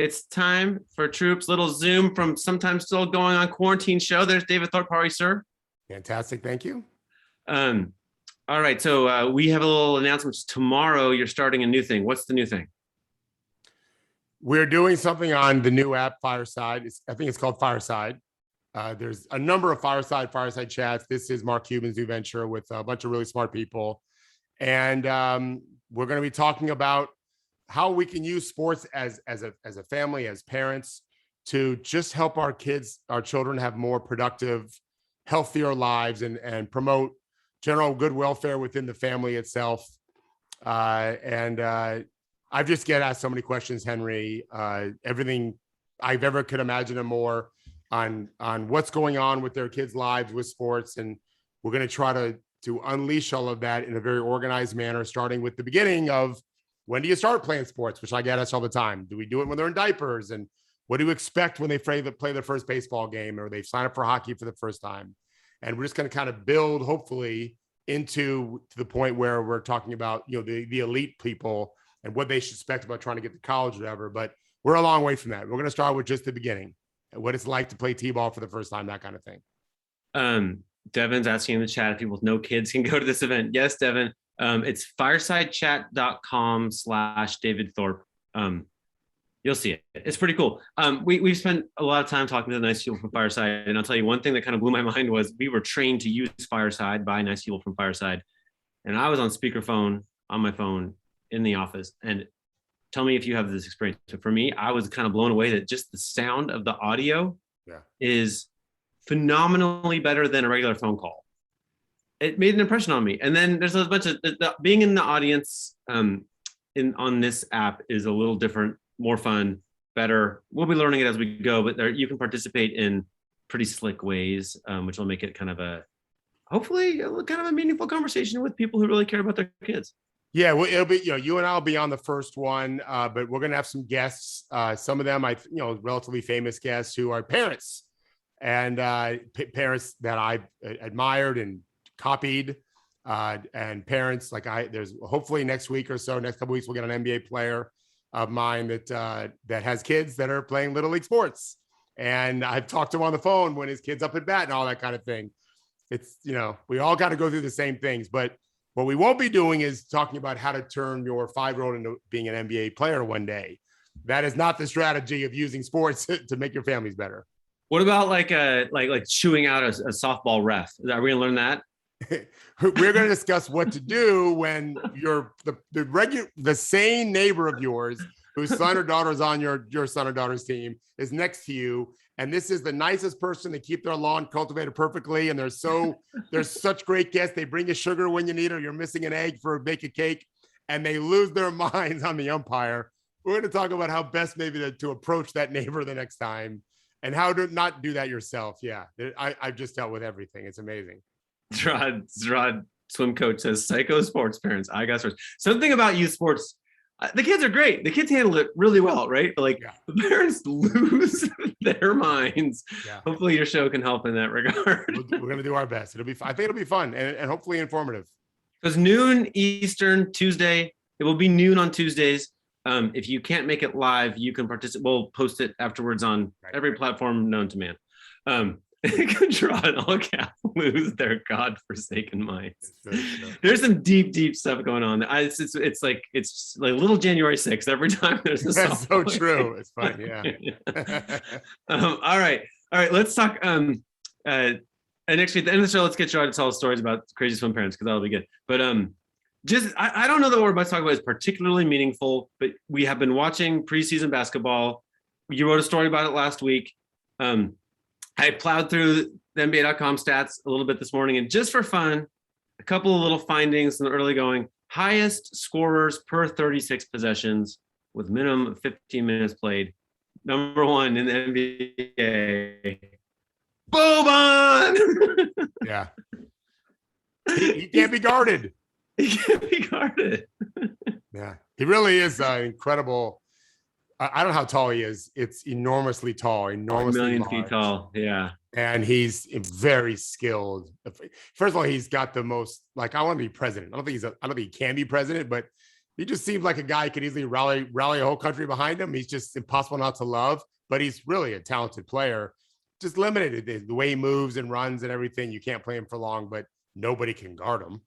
It's time for Troops little Zoom from sometimes still going on quarantine show. There's David Thorpe. How are you, sir? Fantastic. Thank you. All right. So we have a little announcement. Tomorrow you're starting a new thing. What's the new thing? We're doing something on the new app, Fireside. I think it's called Fireside. There's a number of fireside chats. This is Mark Cuban's new venture with a bunch of really smart people. And we're going to be talking about how we can use sports as a family, as parents, to just help our children have more productive, healthier lives and promote general good welfare within the family itself. I've just get asked so many questions, Henry, everything I've ever could imagine and more on what's going on with their kids' lives with sports. And we're going to try to unleash all of that in a very organized manner, starting with the beginning of when do you start playing sports, which I get asked all the time. Do we do it when they're in diapers? And what do you expect when they play their first baseball game or they sign up for hockey for the first time? And we're just going to kind of build, hopefully, to the point where we're talking about, the elite people and what they should expect about trying to get to college or whatever. But we're a long way from that. We're going to start with just the beginning, what it's like to play T-ball for the first time, that kind of thing. Devin's asking in the chat if people with no kids can go to this event. Yes, Devin. It's firesidechatcom/David Thorpe. You'll see it. It's pretty cool. We've spent a lot of time talking to the nice people from Fireside. And I'll tell you one thing that kind of blew my mind was we were trained to use Fireside by nice people from Fireside. And I was on speakerphone on my phone in the office. And tell me if you have this experience. So for me, I was kind of blown away that just the sound of the audio is phenomenally better than a regular phone call. It made an impression on me. And then there's a bunch of being in the audience on this app is a little different, more fun, better. We'll be learning it as we go, but you can participate in pretty slick ways, which will make it kind of hopefully kind of a meaningful conversation with people who really care about their kids. Yeah, well, it'll be, you and I'll be on the first one, but we're going to have some guests. Some of them, relatively famous guests who are parents and parents that I admired and copied, and parents there's hopefully next week or so, next couple weeks, we'll get an NBA player of mine that has kids that are playing little league sports. And I've talked to him on the phone when his kid's up at bat and all that kind of thing. It's, we all got to go through the same things, but what we won't be doing is talking about how to turn your 5-year-old into being an NBA player one day. That is not the strategy of using sports to make your families better. What about like chewing out a softball ref? Are we gonna learn that? We're going to discuss what to do when you're the same neighbor of yours whose son or daughter is on your son or daughter's team is next to you. And this is the nicest person to keep their lawn cultivated perfectly. And they're such great guests. They bring you sugar when you need it, or you're missing an egg for a bake a cake, and they lose their minds on the umpire. We're going to talk about how best maybe to approach that neighbor the next time and how to not do that yourself. Yeah. I've just dealt with everything. It's amazing. Jarod, swim coach, says psycho sports parents. I got sports. Something about youth sports. The kids are great. The kids handle it really well, right? But the parents lose their minds. Yeah. Hopefully your show can help in that regard. We're going to do our best. I think it'll be fun and hopefully informative. Because noon Eastern Tuesday, it will be noon on Tuesdays. If you can't make it live, you can participate. We'll post it afterwards on every platform known to man. Jarod and all cap lose their godforsaken minds. There's some deep stuff going on. It's like little January 6th every time there's a That's so true. It's fun, yeah. All right. Let's talk. And actually, at the end of the show, let's get Jarod to tell us stories about crazy swim parents because that'll be good. But I don't know that what we're about to talk about is particularly meaningful. But we have been watching preseason basketball. You wrote a story about it last week. I plowed through the NBA.com stats a little bit this morning, and just for fun, a couple of little findings in the early going. Highest scorers per 36 possessions with minimum of 15 minutes played. Number one in the NBA. Boban! Yeah. He can't be guarded. He can't be guarded. Yeah. He really is incredible. I don't know how tall he is. It's enormously tall, enormously 1 million large. feet tall. Yeah. And he's very skilled. First of all, he's got the most, I want to be president. I don't think he can be president, but he just seems like a guy who could easily rally a whole country behind him. He's just impossible not to love, but he's really a talented player. Just limited the way he moves and runs and everything. You can't play him for long, but nobody can guard him.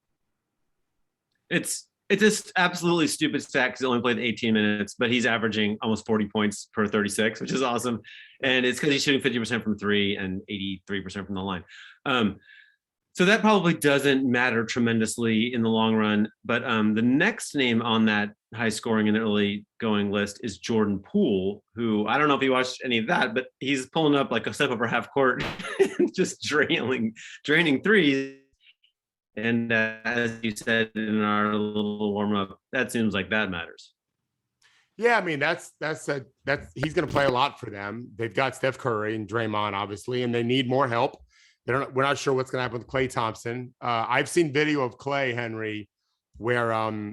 It's just absolutely stupid stat because he only played 18 minutes, but he's averaging almost 40 points per 36, which is awesome. And it's because he's shooting 50% from three and 83% from the line. So that probably doesn't matter tremendously in the long run. But the next name on that high scoring and early going list is Jordan Poole, who I don't know if you watched any of that, but he's pulling up like a step over half court and just draining threes. And as you said in our little warm up, that seems like that matters. Yeah, I mean that's he's going to play a lot for them. They've got Steph Curry and Draymond, obviously, and they need more help. We're not sure what's going to happen with Klay Thompson. I've seen video of Klay, Henry, where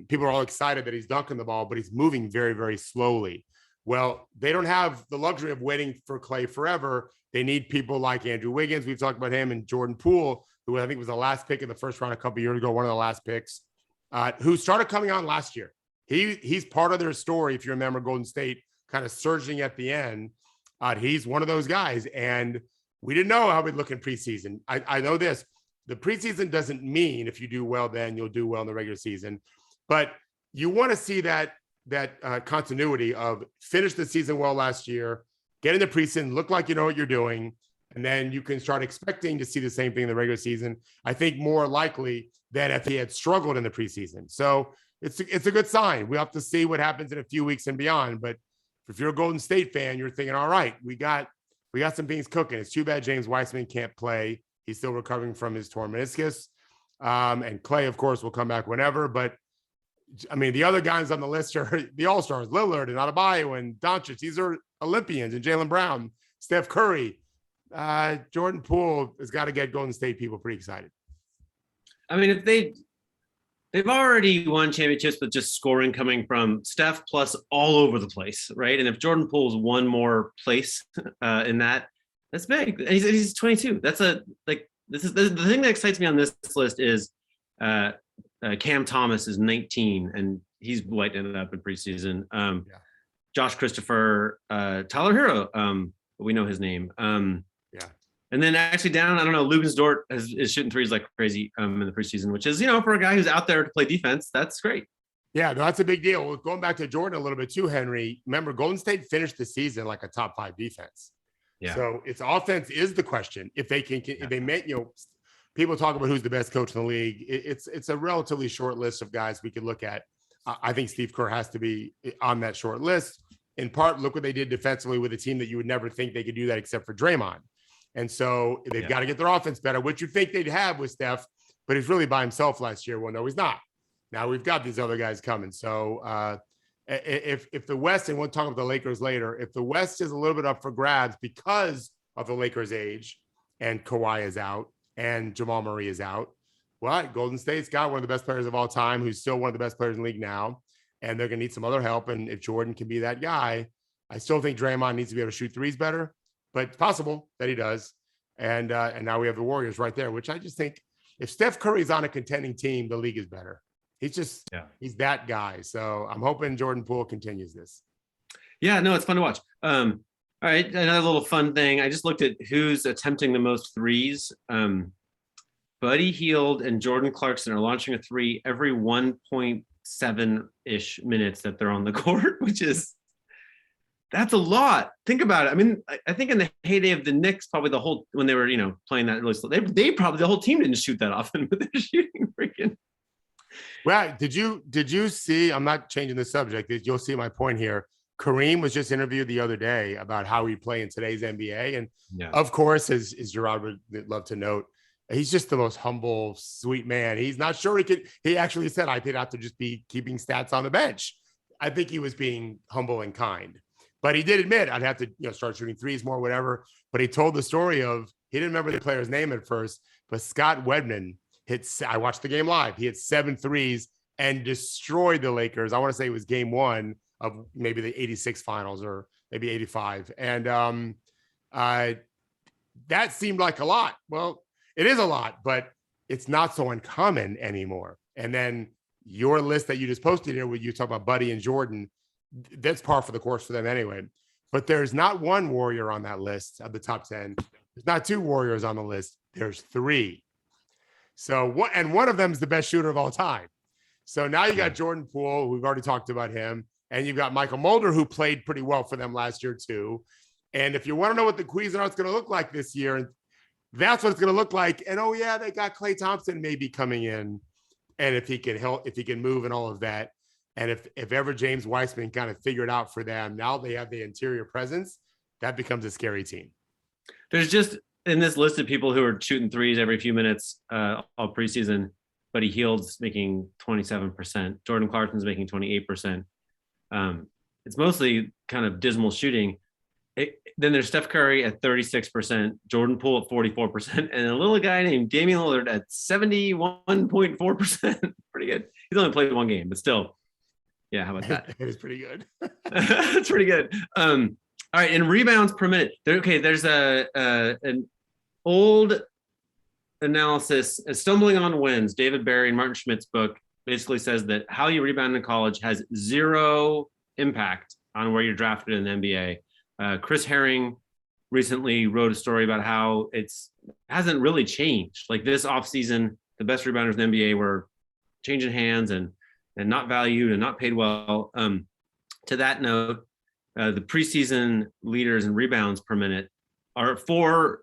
people are all excited that he's dunking the ball, but he's moving very, very slowly. Well, they don't have the luxury of waiting for Klay forever. They need people like Andrew Wiggins. We've talked about him, and Jordan Poole, who I think was the last pick in the first round a couple of years ago, one of the last picks, who started coming on last year. He's part of their story. If you remember Golden State kind of surging at the end, he's one of those guys. And we didn't know how we'd look in preseason. I know this. The preseason doesn't mean if you do well, then you'll do well in the regular season. But you want to see that continuity of finish the season well last year, get in the preseason, look like you know what you're doing, and then you can start expecting to see the same thing in the regular season. I think more likely than if he had struggled in the preseason. So it's a good sign. We have to see what happens in a few weeks and beyond. But if you're a Golden State fan, you're thinking, all right, we got some things cooking. It's too bad James Wiseman can't play. He's still recovering from his torn meniscus. And Klay, of course, will come back whenever. But, I mean, the other guys on the list are the All-Stars, Lillard and Adebayo and Doncic. These are Olympians, and Jaylen Brown, Steph Curry. Jordan Poole has got to get Golden State people pretty excited. I mean, if they've already won championships with just scoring coming from Steph plus all over the place, right? And if Jordan Poole's one more place in that's big. He's 22. This is the thing that excites me on this list is Cam Thomas is 19 and he's lighting it up in preseason. Josh Christopher, Tyler Hero, we know his name. And then actually down, I don't know, Lugens Dort is shooting threes like crazy in the preseason, which is, for a guy who's out there to play defense, that's great. Yeah, no, that's a big deal. Well, going back to Jordan a little bit too, Henry, remember Golden State finished the season like a top 5 defense. Yeah. So its offense is the question. If they can, if they make, people talk about who's the best coach in the league. It's a relatively short list of guys we could look at. I think Steve Kerr has to be on that short list. In part, look what they did defensively with a team that you would never think they could do that except for Draymond. And so they've got to get their offense better, which you think they'd have with Steph, but he's really by himself last year. Well, no, he's not. Now we've got these other guys coming. So if the West, and we'll talk about the Lakers later, if the West is a little bit up for grabs because of the Lakers' age and Kawhi is out and Jamal Murray is out, well, Golden State's got one of the best players of all time, who's still one of the best players in the league now, and they're going to need some other help. And if Jordan can be that guy, I still think Draymond needs to be able to shoot threes better, but it's possible that he does. And now we have the Warriors right there, which I just think if Steph Curry's on a contending team, the league is better. He's just, he's that guy. So I'm hoping Jordan Poole continues this. Yeah, no, it's fun to watch. All right, another little fun thing. I just looked at who's attempting the most threes. Buddy Hield and Jordan Clarkson are launching a three every 1.7-ish minutes that they're on the court, that's a lot. Think about it. I mean, I think in the heyday of the Knicks, probably when they were, playing that really slow, they probably, the whole team didn't shoot that often, but they're shooting freaking. Well, did you see, I'm not changing the subject, you'll see my point here. Kareem was just interviewed the other day about how he'd play in today's NBA. And of course, as Jarod would love to note, he's just the most humble, sweet man. He's not sure he actually said, I could have to just be keeping stats on the bench. I think he was being humble and kind. But he did admit I'd have to, start shooting threes more, whatever. But he told the story of, he didn't remember the player's name at first, but Scott Wedman I watched the game live. He hit 7 threes and destroyed the Lakers. I want to say it was game 1 of maybe the 86 finals or maybe 85. And that seemed like a lot. Well, it is a lot, but it's not so uncommon anymore. And then your list that you just posted here, where you talk about Buddy and Jordan, that's par for the course for them anyway. But there's not one Warrior on that list of the top 10. There's not two Warriors on the list. There's three. So one of them is the best shooter of all time. So now you got Jordan Poole. We've already talked about him. And you've got Michael Mulder, who played pretty well for them last year too. And if you want to know what the Cuisinart's going to look like this year, that's what it's going to look like. And oh yeah, they got Klay Thompson maybe coming in, and if he can help, if he can move and all of that, and if ever James Wiseman kind of figured out for them, now they have the interior presence, that becomes a scary team. There's just in this list of people who are shooting threes every few minutes all preseason, Buddy Hield's making 27%, Jordan Clarkson's making 28%. It's mostly kind of dismal shooting. Then there's Steph Curry at 36%, Jordan Poole at 44%, and a little guy named Damian Lillard at 71.4%. Pretty good. He's only played one game, but still. Yeah, how about that? It is pretty good. That's pretty good. All right, in rebounds per minute. There's an old analysis, Stumbling on Wins, David Barry and Martin Schmidt's book basically says that how you rebound in college has zero impact on where you're drafted in the NBA. Chris Herring recently wrote a story about how hasn't really changed. Like this offseason, the best rebounders in the NBA were changing hands and not valued and not paid well. To that note, the preseason leaders in rebounds per minute are 5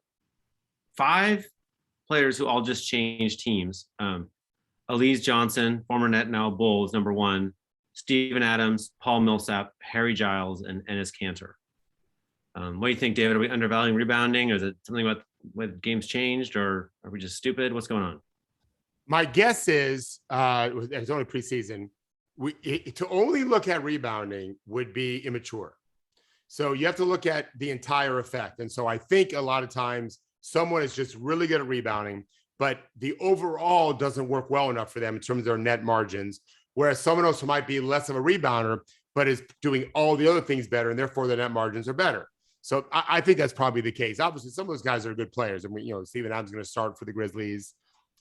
players who all just changed teams. Elise Johnson, former net, now Bull, is number 1. Steven Adams, Paul Millsap, Harry Giles, and Enes Kanter. What do you think, David? Are we undervaluing rebounding? Or is it something about what games changed, or are we just stupid? What's going on? My guess is it's only preseason. To only look at rebounding would be immature. So you have to look at the entire effect. And so I think a lot of times someone is just really good at rebounding, but the overall doesn't work well enough for them in terms of their net margins. Whereas someone else who might be less of a rebounder, but is doing all the other things better, and therefore their net margins are better. So I think that's probably the case. Obviously, some of those guys are good players. I mean, Steven Adams is going to start for the Grizzlies.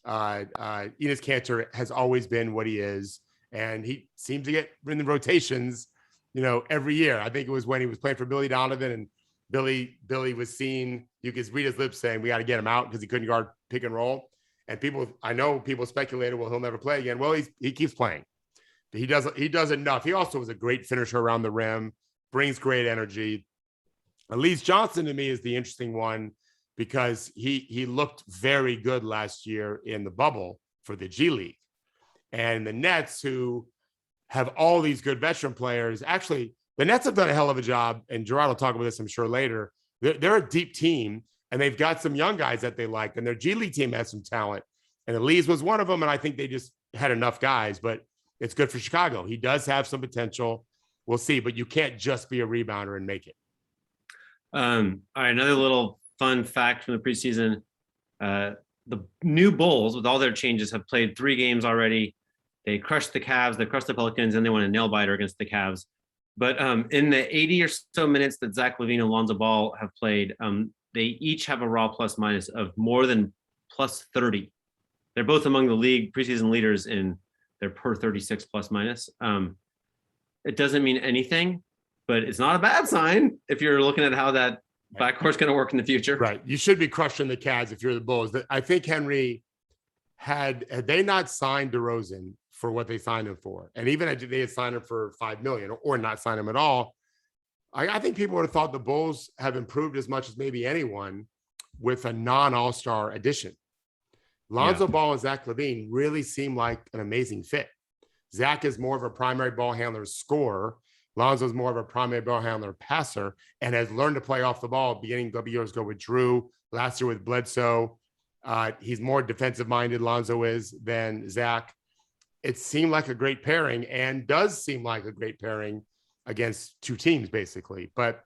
Enes Kanter has always been what he is, and he seems to get in the rotations, every year. I think it was when he was playing for Billy Donovan, and Billy was seen. You could read his lips saying, "We got to get him out because he couldn't guard pick and roll." And I know people speculated, well, he'll never play again. Well, he keeps playing. But he does enough. He also was a great finisher around the rim, brings great energy. Elise Johnson to me is the interesting one because he looked very good last year in the bubble for the G League. And the Nets, who have all these good veteran players, actually, the Nets have done a hell of a job, and Jarod will talk about this, I'm sure, later. They're a deep team, and they've got some young guys that they like, and their G League team has some talent. And Elise was one of them, and I think they just had enough guys, but it's good for Chicago. He does have some potential. We'll see, but you can't just be a rebounder and make it. All right, another little fun fact from the preseason. The new Bulls, with all their changes, have played 3 games already. They crushed the Cavs, they crushed the Pelicans, and they won a nail-biter against the Cavs. But in the 80 or so minutes that Zach LaVine and Lonzo Ball have played, they each have a raw plus-minus of more than plus 30. They're both among the league preseason leaders in their per 36 plus-minus. It doesn't mean anything, but it's not a bad sign if you're looking at how that backcourt's going to work in the future. Right. You should be crushing the Cavs if you're the Bulls. I think Henry had they not signed DeRozan for what they signed him for, and even if they had signed him for $5 million or not signed him at all, I think people would have thought the Bulls have improved as much as maybe anyone with a non-all-star addition. Lonzo Ball and Zach LaVine really seem like an amazing fit. Zach is more of a primary ball handler scorer. Lonzo's more of a primary ball handler passer and has learned to play off the ball beginning a couple years ago with Drew, last year with Bledsoe. He's more defensive-minded, Lonzo is, than Zach. It seemed like a great pairing and does seem like a great pairing against 2 teams, basically. But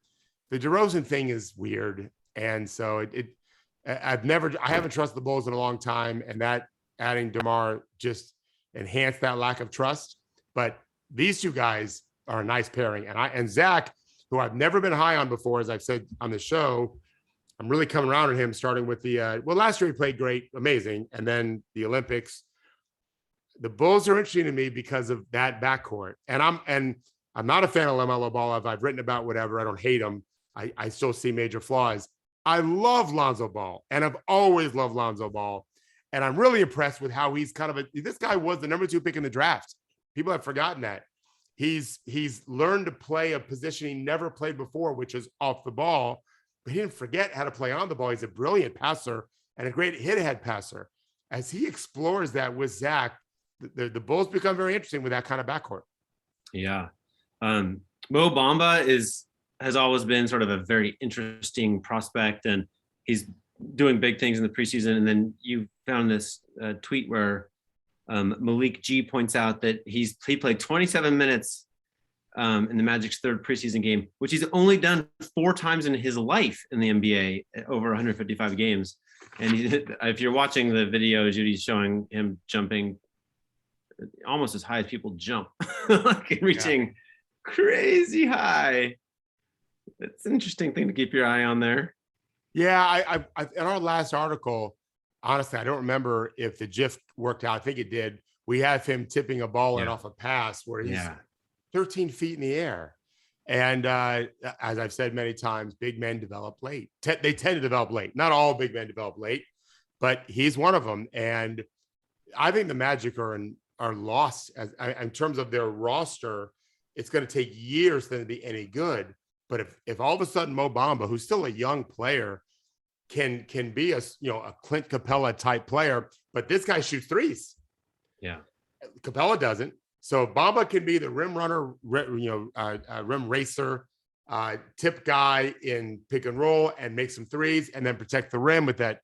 the DeRozan thing is weird. And so I haven't trusted the Bulls in a long time, and that adding DeMar just enhanced that lack of trust. But these 2 guys are a nice pairing. And Zach, who I've never been high on before, as I've said on the show, I'm really coming around on him, starting with last year he played great, amazing. And then the Olympics, the Bulls are interesting to me because of that backcourt. And I'm not a fan of LaMelo Ball. I've written about whatever. I don't hate him. I still see major flaws. I love Lonzo Ball, and I've always loved Lonzo Ball. And I'm really impressed with how he's kind of this guy was the number 2 pick in the draft. People have forgotten that. He's learned to play a position he never played before, which is off the ball, but he didn't forget how to play on the ball. He's a brilliant passer and a great hit-ahead passer. As he explores that with Zach, the Bulls become very interesting with that kind of backcourt. Yeah. Mo Bamba has always been sort of a very interesting prospect, and he's doing big things in the preseason. And then you found this tweet where Malik G points out that he played 27 minutes in the Magic's 3rd preseason game, which he's only done 4 times in his life in the NBA, over 155 games. And if you're watching the video, Judy's showing him jumping almost as high as people jump, like reaching crazy high. It's an interesting thing to keep your eye on there. Yeah, I in our last article, honestly, I don't remember if the GIF worked out. I think it did. We have him tipping a ball in off a pass where he's 13 feet in the air. And as I've said many times, big men develop late. They tend to develop late. Not all big men develop late, but he's one of them. And I think the Magic are lost in terms of their roster. It's going to take years for them to be any good. But if all of a sudden Mo Bamba, who's still a young player, can be a Clint Capella type player, but this guy shoots threes. Yeah, Capella doesn't. So Bamba can be the rim runner, rim racer, tip guy in pick and roll and make some threes, and then protect the rim with that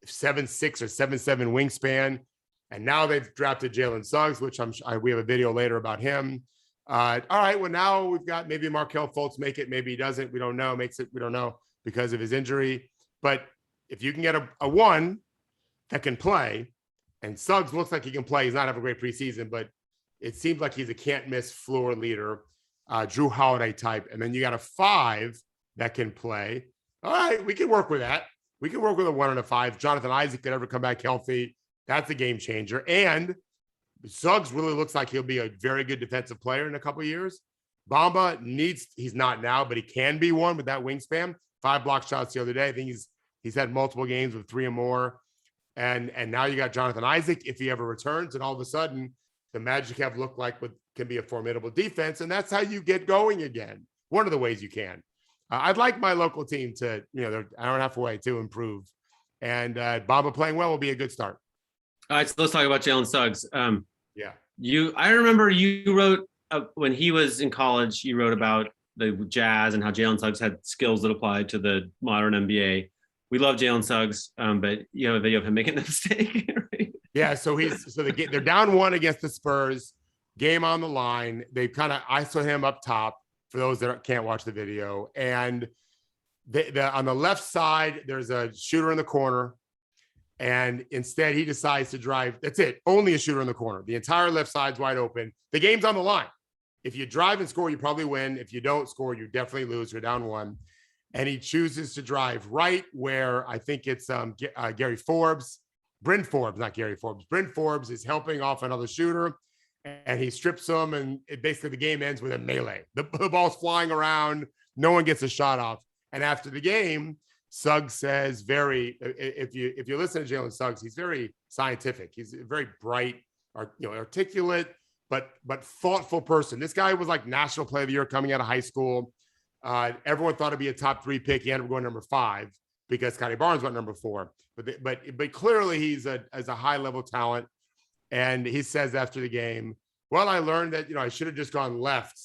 7'6" or 7'7" wingspan. And now they've drafted Jalen Suggs, which we have a video later about him. All right, well, now we've got maybe Markelle Fultz make it, maybe he doesn't. We don't know. We don't know because of his injury. But if you can get a 1 that can play, and Suggs looks like he can play. He's not having a great preseason, but it seems like he's a can't-miss floor leader, Drew Holiday type. And then you got a 5 that can play. All right, we can work with that. We can work with a 1 and a 5. Jonathan Isaac could ever come back healthy. That's a game changer. And Suggs really looks like he'll be a very good defensive player in a couple of years. Bamba he's not now, but he can be one with that wingspan. 5 block shots the other day. I think he's had multiple games with 3 or more. And now you got Jonathan Isaac if he ever returns. And all of a sudden, the Magic have looked like what can be a formidable defense. And that's how you get going again. One of the ways you can. I'd like my local team to, they're an hour and a half away to improve. And Bamba playing well will be a good start. All right, so let's talk about Jalen Suggs. Yeah. I remember you wrote when he was in college, you wrote about the Jazz and how Jalen Suggs had skills that applied to the modern NBA. We love Jalen Suggs, but you have a video of him making a mistake. Right? Yeah, so they're down 1 against the Spurs, game on the line. They kind of ISO him up top for those that can't watch the video. And on the left side, there's a shooter in the corner. And instead, he decides to drive. That's it. Only a shooter in the corner. The entire left side's wide open. The game's on the line. If you drive and score, you probably win. If you don't score, you definitely lose. You're down 1. And he chooses to drive right where I think it's Gary Forbes. Bryn Forbes, not Gary Forbes. Bryn Forbes is helping off another shooter. And he strips him. And basically the game ends with a melee. The ball's flying around. No one gets a shot off. And after the game, Suggs says if you listen to Jalen Suggs, he's very scientific. He's a very bright, articulate, but thoughtful person. This guy was like National Player of the Year coming out of high school. Everyone thought it'd be a top 3 pick. He ended up going number 5 because Scotty Barnes went number 4. But clearly he's a high level talent. And he says after the game, well, I learned that I should have just gone left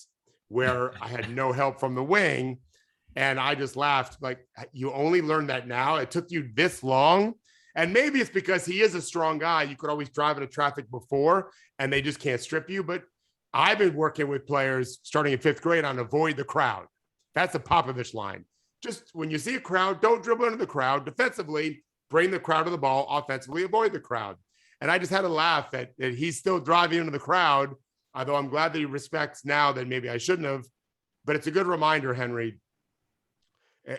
where I had no help from the wing. And I just laughed, like, you only learned that now? It took you this long? And maybe it's because he is a strong guy. You could always drive into traffic before, and they just can't strip you. But I've been working with players starting in 5th grade on avoid the crowd. That's a Popovich line. Just when you see a crowd, don't dribble into the crowd. Defensively, bring the crowd to the ball. Offensively, avoid the crowd. And I just had to laugh that he's still driving into the crowd, although I'm glad that he respects now that maybe I shouldn't have. But it's a good reminder, Henry.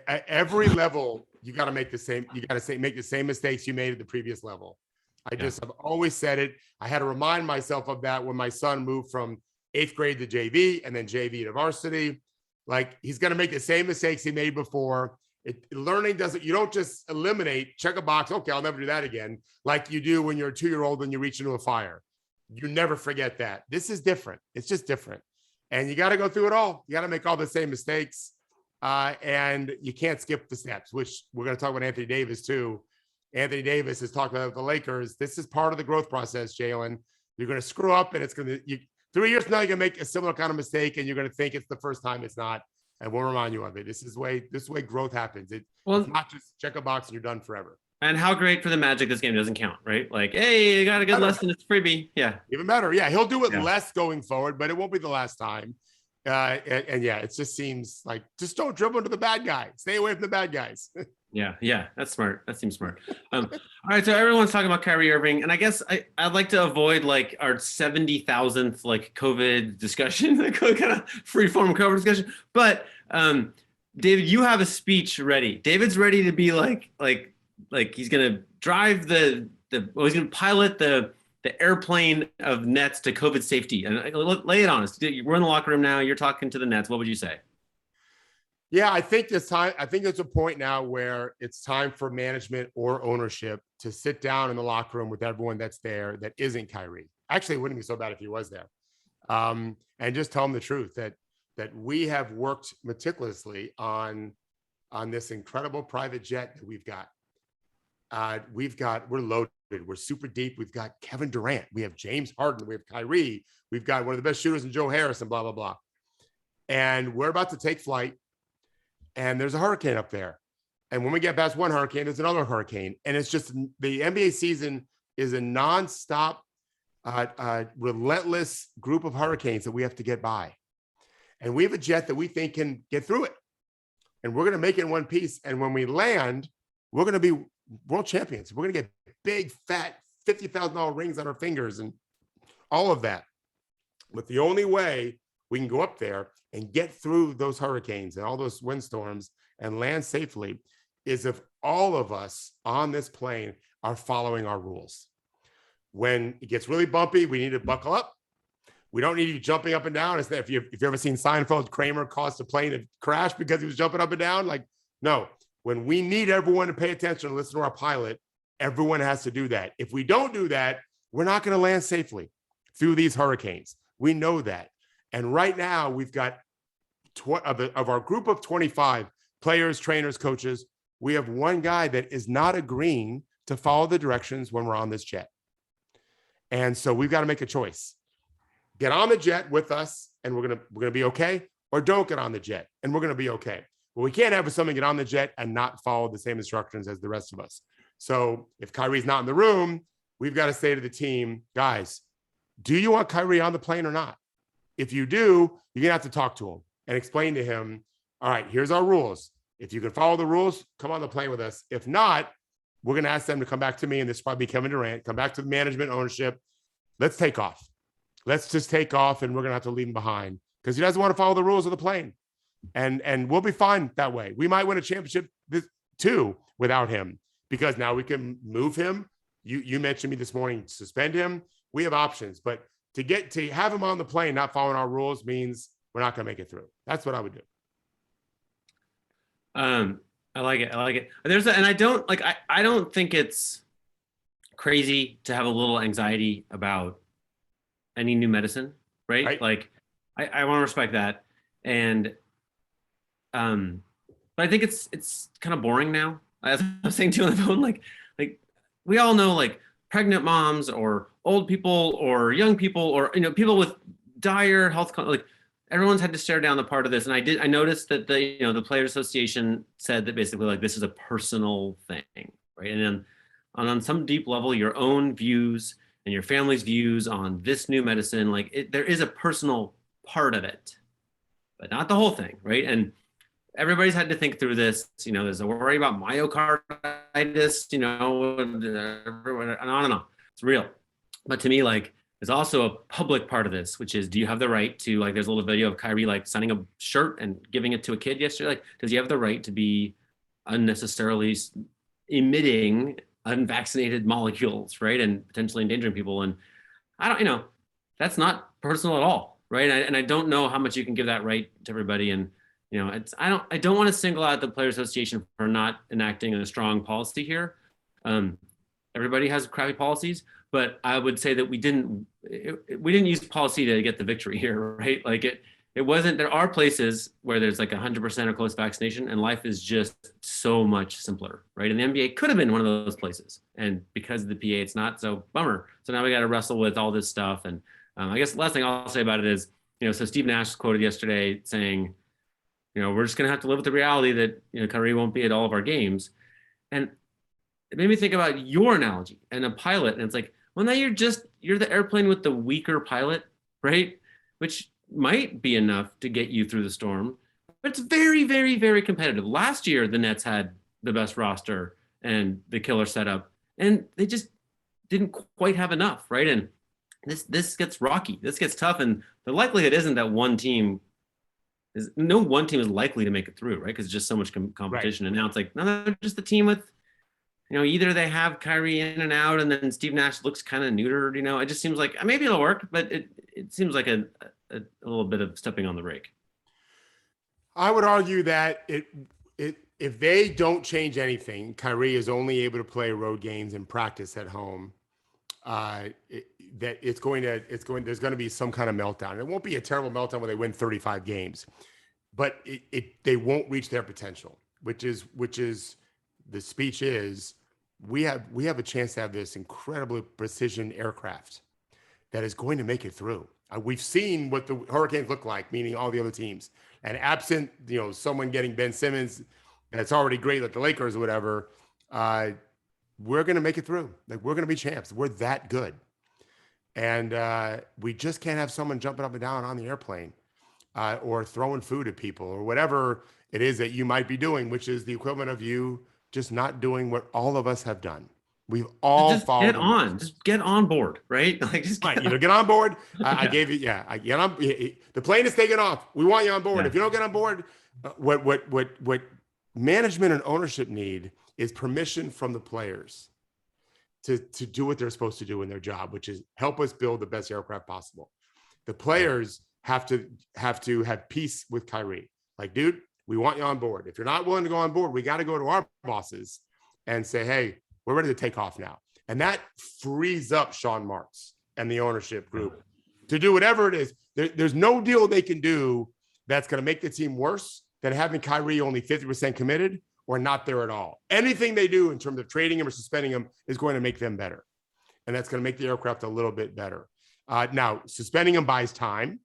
At every level, you got to make the same. You got to make the same mistakes you made at the previous level. I've always said it. I had to remind myself of that when my son moved from 8th grade to JV and then JV to varsity. Like, he's going to make the same mistakes he made before. Learning doesn't, you don't just eliminate, check a box. Okay, I'll never do that again. Like you do when you're a 2-year-old and you reach into a fire. You never forget that. This is different. It's just different. And you got to go through it all. You got to make all the same mistakes. And you can't skip the steps, which we're going to talk about Anthony Davis too. Anthony Davis has talked about the Lakers. This is part of the growth process, Jalen. You're going to screw up and it's going to, 3 years from now, you're going to make a similar kind of mistake and you're going to think it's the first time. It's not. And we'll remind you of it. This is way growth happens. It's not just check a box and you're done forever. And how great for the Magic this game doesn't count, right? Like, hey, you got a good lesson. It's freebie. Yeah. Even better. Yeah. He'll do it less going forward, but it won't be the last time. And yeah, it just seems like just don't dribble into the bad guy. Stay away from the bad guys. Yeah. That's smart. That seems smart. All right. So everyone's talking about Kyrie Irving. And I guess I'd like to avoid like our 70,000th like COVID discussion, like kind of free-form COVID discussion. But David, you have a speech ready. David's ready to be like he's going to drive he's going to pilot the airplane of Nets to COVID safety. And lay it on us. We're in the locker room now. You're talking to the Nets. What would you say? Yeah, I think there's a point now where it's time for management or ownership to sit down in the locker room with everyone that's there that isn't Kyrie. Actually, it wouldn't be so bad if he was there. And just tell them the truth that we have worked meticulously on this incredible private jet that we've got. We're loaded. We're super deep. We've got Kevin Durant. We have James Harden. We have Kyrie. We've got one of the best shooters in Joe Harris and blah, blah, blah. And we're about to take flight. And there's a hurricane up there. And when we get past one hurricane, there's another hurricane. And it's just the NBA season is a nonstop, relentless group of hurricanes that we have to get by. And we have a jet that we think can get through it. And we're going to make it in one piece. And when we land, we're going to be world champions. We're going to get big, fat, $50,000 rings on our fingers and all of that. But the only way we can go up there and get through those hurricanes and all those windstorms and land safely is if all of us on this plane are following our rules. When it gets really bumpy, we need to buckle up. We don't need you jumping up and down. If you've ever seen Seinfeld, Kramer caused a plane to crash because he was jumping up and down. Like, no, when we need everyone to pay attention and listen to our pilot, everyone has to do that. If we don't do that, we're not going to land safely through these hurricanes. We know that. And right now we've got of our group of 25 players, trainers, coaches, we have one guy that is not agreeing to follow the directions when we're on this jet. And so we've got to make a choice. Get on the jet with us and we're going to be okay, or don't get on the jet and we're going to be okay. But we can't have someone get on the jet and not follow the same instructions as the rest of us. So if Kyrie's not in the room, we've got to say to the team, guys, do you want Kyrie on the plane or not? If you do, you're going to have to talk to him and explain to him, all right, here's our rules. If you can follow the rules, come on the plane with us. If not, we're going to ask them to come back to me, and this will probably be Kevin Durant, come back to the management ownership. Let's take off. Let's just take off, and we're going to have to leave him behind because he doesn't want to follow the rules of the plane. And we'll be fine that way. We might win a championship too without him because now we can move him. You mentioned me this morning, suspend him. We have options, but to have him on the plane not following our rules means we're not going to make it through. That's what I would do. I like it. I don't think it's crazy to have a little anxiety about any new medicine, right? Like I want to respect that. And, but I think it's kind of boring now. As I was saying to you on the phone, like we all know, like pregnant moms or old people or young people or, people with dire health, like everyone's had to stare down the part of this. And I noticed that the Players Association said that basically like, this is a personal thing, right? And then on some deep level, your own views and your family's views on this new medicine, there is a personal part of it, but not the whole thing, right? And everybody's had to think through this. There's a worry about myocarditis, and on and on. It's real. But to me, there's also a public part of this, which is, do you have the right to, there's a little video of Kyrie, signing a shirt and giving it to a kid yesterday. Does he have the right to be unnecessarily emitting unvaccinated molecules, right? And potentially endangering people. And I don't, that's not personal at all, right? And I don't know how much you can give that right to everybody. And I don't want to single out the Players Association for not enacting a strong policy here. Everybody has crappy policies, but I would say that we didn't use policy to get the victory here, right? Like it wasn't. There are places where there's like 100% or close vaccination, and life is just so much simpler, right? And the NBA could have been one of those places, and because of the PA, it's not. So bummer. So now we got to wrestle with all this stuff. And I guess the last thing I'll say about it is, so Steve Nash quoted yesterday saying, we're just going to have to live with the reality that Kyrie won't be at all of our games, and it made me think about your analogy and a pilot. And it's like, well, now you're the airplane with the weaker pilot, right? Which might be enough to get you through the storm, but it's very, very, very competitive. Last year, the Nets had the best roster and the killer setup, and they just didn't quite have enough, right? And this gets rocky. This gets tough. And the likelihood isn't that no one team is likely to make it through, right? Because it's just so much competition. Right. And now it's like, no, they're just the team with, either they have Kyrie in and out, and then Steve Nash looks kind of neutered. It just seems like maybe it'll work, but it seems like a little bit of stepping on the rake. I would argue that if they don't change anything, Kyrie is only able to play road games and practice at home. There's going to be some kind of meltdown. It won't be a terrible meltdown where they win 35 games, but they won't reach their potential, which is the speech is. We have a chance to have this incredibly precision aircraft that is going to make it through. We've seen what the Hurricanes look like, meaning all the other teams. And absent, someone getting Ben Simmons, that's already great, like the Lakers or whatever, we're going to make it through. Like, we're going to be champs. We're that good. And we just can't have someone jumping up and down on the airplane or throwing food at people or whatever it is that you might be doing, which is the equivalent of you just not doing what all of us have done. We've all followed. Just get on board, right? Like, just get on board. I gave you, I get on. The plane is taking off. We want you on board. Yeah. If you don't get on board, what management and ownership need is permission from the players to do what they're supposed to do in their job, which is help us build the best aircraft possible. The players have to have peace with Kyrie. Like, dude, we want you on board. If you're not willing to go on board, we got to go to our bosses and say, hey, we're ready to take off now. And that frees up Sean Marks and the ownership group to do whatever it is. There's no deal they can do that's going to make the team worse than having Kyrie only 50% committed or not there at all. Anything they do in terms of trading him or suspending him is going to make them better. And that's going to make the aircraft a little bit better. Now, suspending him buys time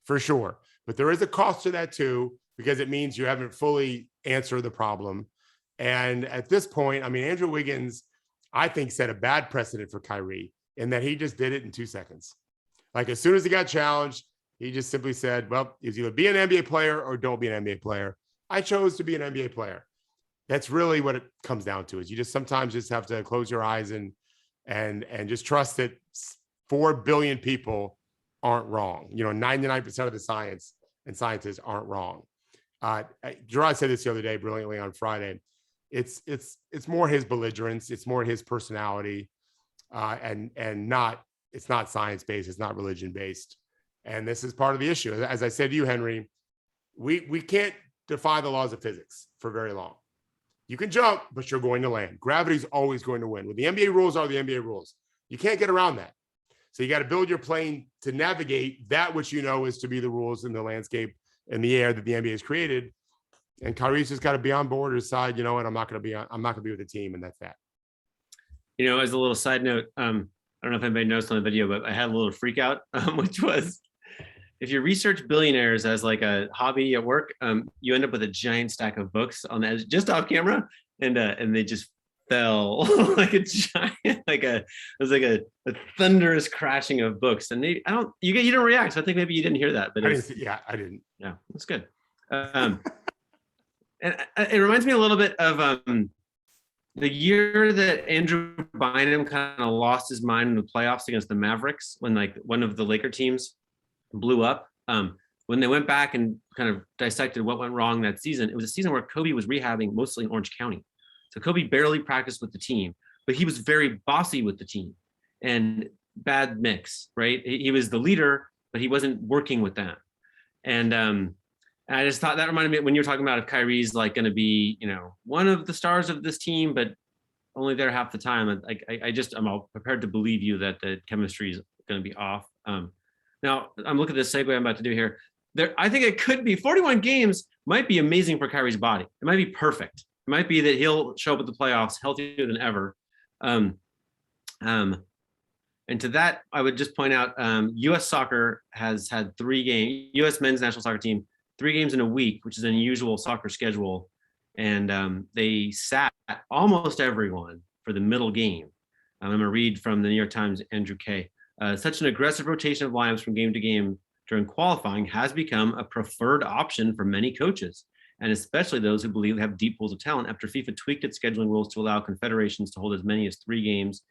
for sure, but there is a cost to that too, because it means you haven't fully answered the problem. And at this point, Andrew Wiggins, I think, set a bad precedent for Kyrie in that he just did it in 2 seconds. Like, as soon as he got challenged, he just simply said, well, it's either be an NBA player or don't be an NBA player. I chose to be an NBA player. That's really what it comes down to, is you just sometimes just have to close your eyes and just trust that 4 billion people aren't wrong. 99% of the science and scientists aren't wrong. Jarod said this the other day brilliantly on Friday. It's more his belligerence. It's more his personality, and it's not science-based. It's not religion-based. And this is part of the issue. As I said to you, Henry, we can't defy the laws of physics for very long. You can jump, but you're going to land. Gravity's always going to win. When the NBA rules are the NBA rules, you can't get around that. So you got to build your plane to navigate that which is to be the rules in the landscape in the air that the NBA has created. And Kyrie's just got to be on board or decide, you know what, I'm not going to be with the team, and that's that. As a little side note, I don't know if anybody noticed on the video, but I had a little freak out, which was, if you research billionaires as like a hobby at work, you end up with a giant stack of books on the edge, just off camera, and they just fell like a giant, it was like a thunderous crashing of books. And you didn't react, so I think maybe you didn't hear that. But I didn't. Yeah, that's good. And it reminds me a little bit of the year that Andrew Bynum kind of lost his mind in the playoffs against the Mavericks, when one of the Laker teams blew up. When they went back and kind of dissected what went wrong that season, it was a season where Kobe was rehabbing mostly in Orange County. So Kobe barely practiced with the team. but he was very bossy with the team and bad mix, right? He was the leader, but he wasn't working with them. And I just thought that reminded me when you were talking about if Kyrie's like going to be, one of the stars of this team, but only there half the time. I'm all prepared to believe you that the chemistry is going to be off. Now I'm looking at this segue I'm about to do here. I think it could be 41 games might be amazing for Kyrie's body. It might be perfect. It might be that he'll show up at the playoffs healthier than ever. And to that, I would just point out, U.S. soccer has had 3 games, U.S. men's national soccer team, 3 games in a week, which is an unusual soccer schedule. And they sat almost everyone for the middle game. I'm going to read from the New York Times, Andrew Kay. Such an aggressive rotation of lineups from game to game during qualifying has become a preferred option for many coaches, and especially those who believe they have deep pools of talent after FIFA tweaked its scheduling rules to allow confederations to hold as many as 3 games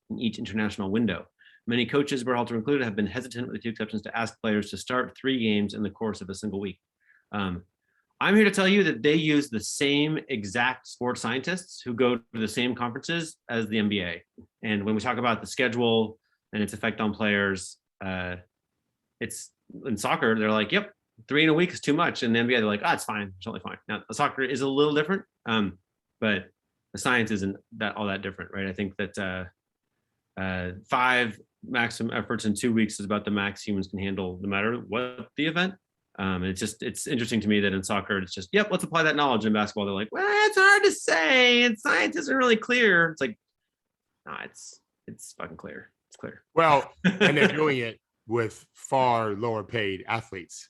in each international window. Many coaches, Berhalter included, have been hesitant, with a few exceptions, to ask players to start 3 games in the course of a single week. I'm here to tell you that they use the same exact sports scientists who go to the same conferences as the NBA. And when we talk about the schedule and its effect on players, it's in soccer, they're like, yep, 3 in a week is too much. And the NBA, they're like, it's fine, it's totally fine. Now, the soccer is a little different, but the science isn't all that different, right? I think that 5 maximum efforts in 2 weeks is about the max humans can handle, no matter what the event. It's interesting to me that in soccer, it's just, yep, let's apply that knowledge. In basketball, they're like, well, it's hard to say, and science isn't really clear. It's like, no, it's fucking clear. It's clear. Well, and they're doing it with far lower paid athletes.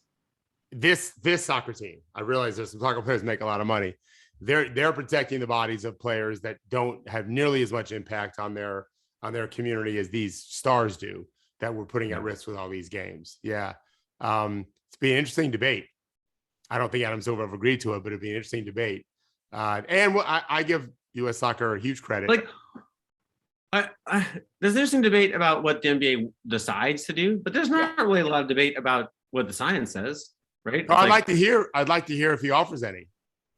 This soccer team, I realize there's some soccer players make a lot of money. They're protecting the bodies of players that don't have nearly as much impact on their community as these stars do, that we're putting at risk with all these games. Yeah. It's been an interesting debate. I don't think Adam Silver have agreed to it, but it'd be an interesting debate. And I give U.S. soccer a huge credit. Like, there's an interesting debate about what the NBA decides to do, but there's not really a lot of debate about what the science says, right? No, I'd like to hear if he offers any.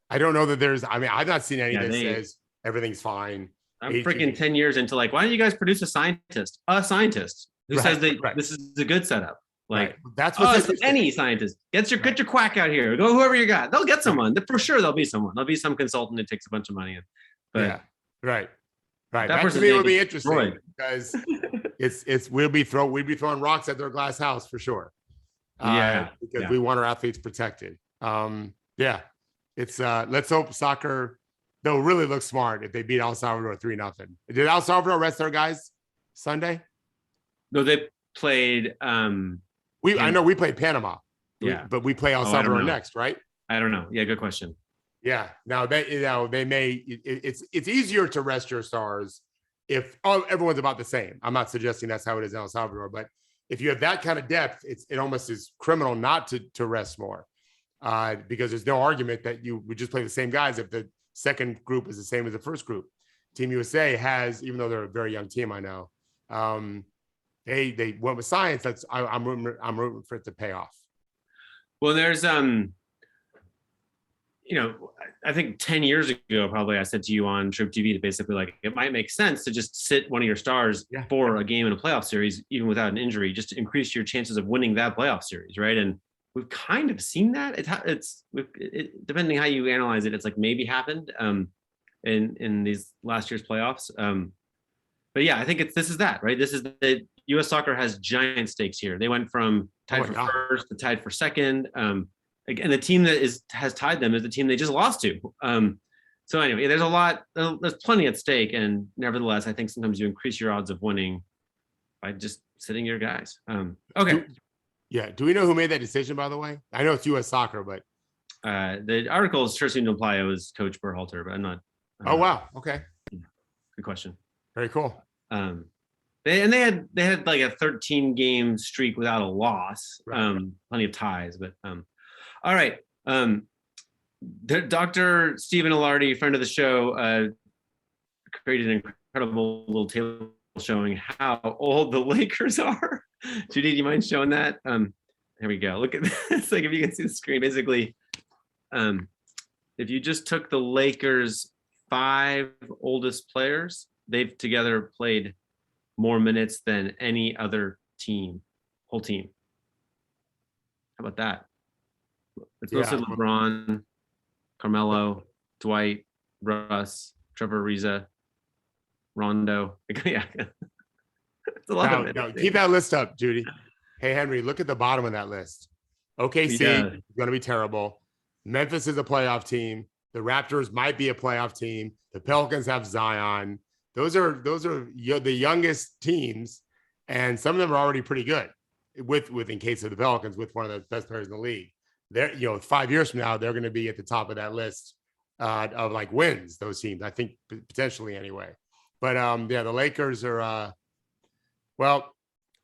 I don't know that I've not seen any that says everything's fine. I'm freaking 10 years into like, why don't you guys produce a scientist who says that this is a good setup? Like, that's what any scientist. Get your quack out here. Go whoever you got. They'll get someone. For sure, there'll be someone. There'll be some consultant that takes a bunch of money in. But right. That to me would be interesting because we'd be throwing rocks at their glass house for sure. Because we want our athletes protected. It's let's hope soccer. They'll really look smart if they beat El Salvador 3-0. Did El Salvador rest their guys Sunday? No, they played. I know we played Panama. But we play El Salvador next, right? I don't know. Yeah, good question. Yeah. Now they may. It's easier to rest your stars if everyone's about the same. I'm not suggesting that's how it is in El Salvador, but if you have that kind of depth, it almost is criminal not to rest more, because there's no argument that you would just play the same guys if the second group is the same as the first group. Team USA has, even though they're a very young team, I know, they went with science. I'm rooting for it to pay off. Well, there's I think 10 years ago, probably I said to you on TrueHoop TV that basically like it might make sense to just sit one of your stars for a game in a playoff series, even without an injury, just to increase your chances of winning that playoff series, right? And we've kind of seen that. It's depending how you analyze it, it's like maybe happened in these last year's playoffs. But yeah, I think this is that, right? This is the U.S. soccer has giant stakes here. They went from tied for first to tied for second. And the team that has tied them is the team they just lost to. So anyway, there's plenty at stake. And nevertheless, I think sometimes you increase your odds of winning by just sitting your guys. Okay. Do we know who made that decision, by the way? I know it's U.S. soccer, but the articles sure seem to imply it was Coach Berhalter, but I'm not. Oh, wow. Okay. Good question. Very cool. They had like a 13 game streak without a loss. Plenty of ties, but all right. Dr. Stephen Alardi, friend of the show, created an incredible little table showing how old the Lakers are. Judy, do you mind showing that? Here we go. Look at this. Like if you can see the screen, basically, if you just took the Lakers' 5 oldest players they've together played more minutes than any other whole team. How about that? It's mostly LeBron, Carmelo, Dwight, Russ, Trevor Ariza, Rondo. Yeah. It's a lot of minutes. No, keep that list up, Judy. Hey, Henry, look at the bottom of that list. OKC is going to be terrible. Memphis is a playoff team. The Raptors might be a playoff team. The Pelicans have Zion. Those are the youngest teams, and some of them are already pretty good. With in case of the Pelicans, with one of the best players in the league, they're 5 years from now they're going to be at the top of that list of like wins. Those teams, I think, potentially anyway. But the Lakers are well,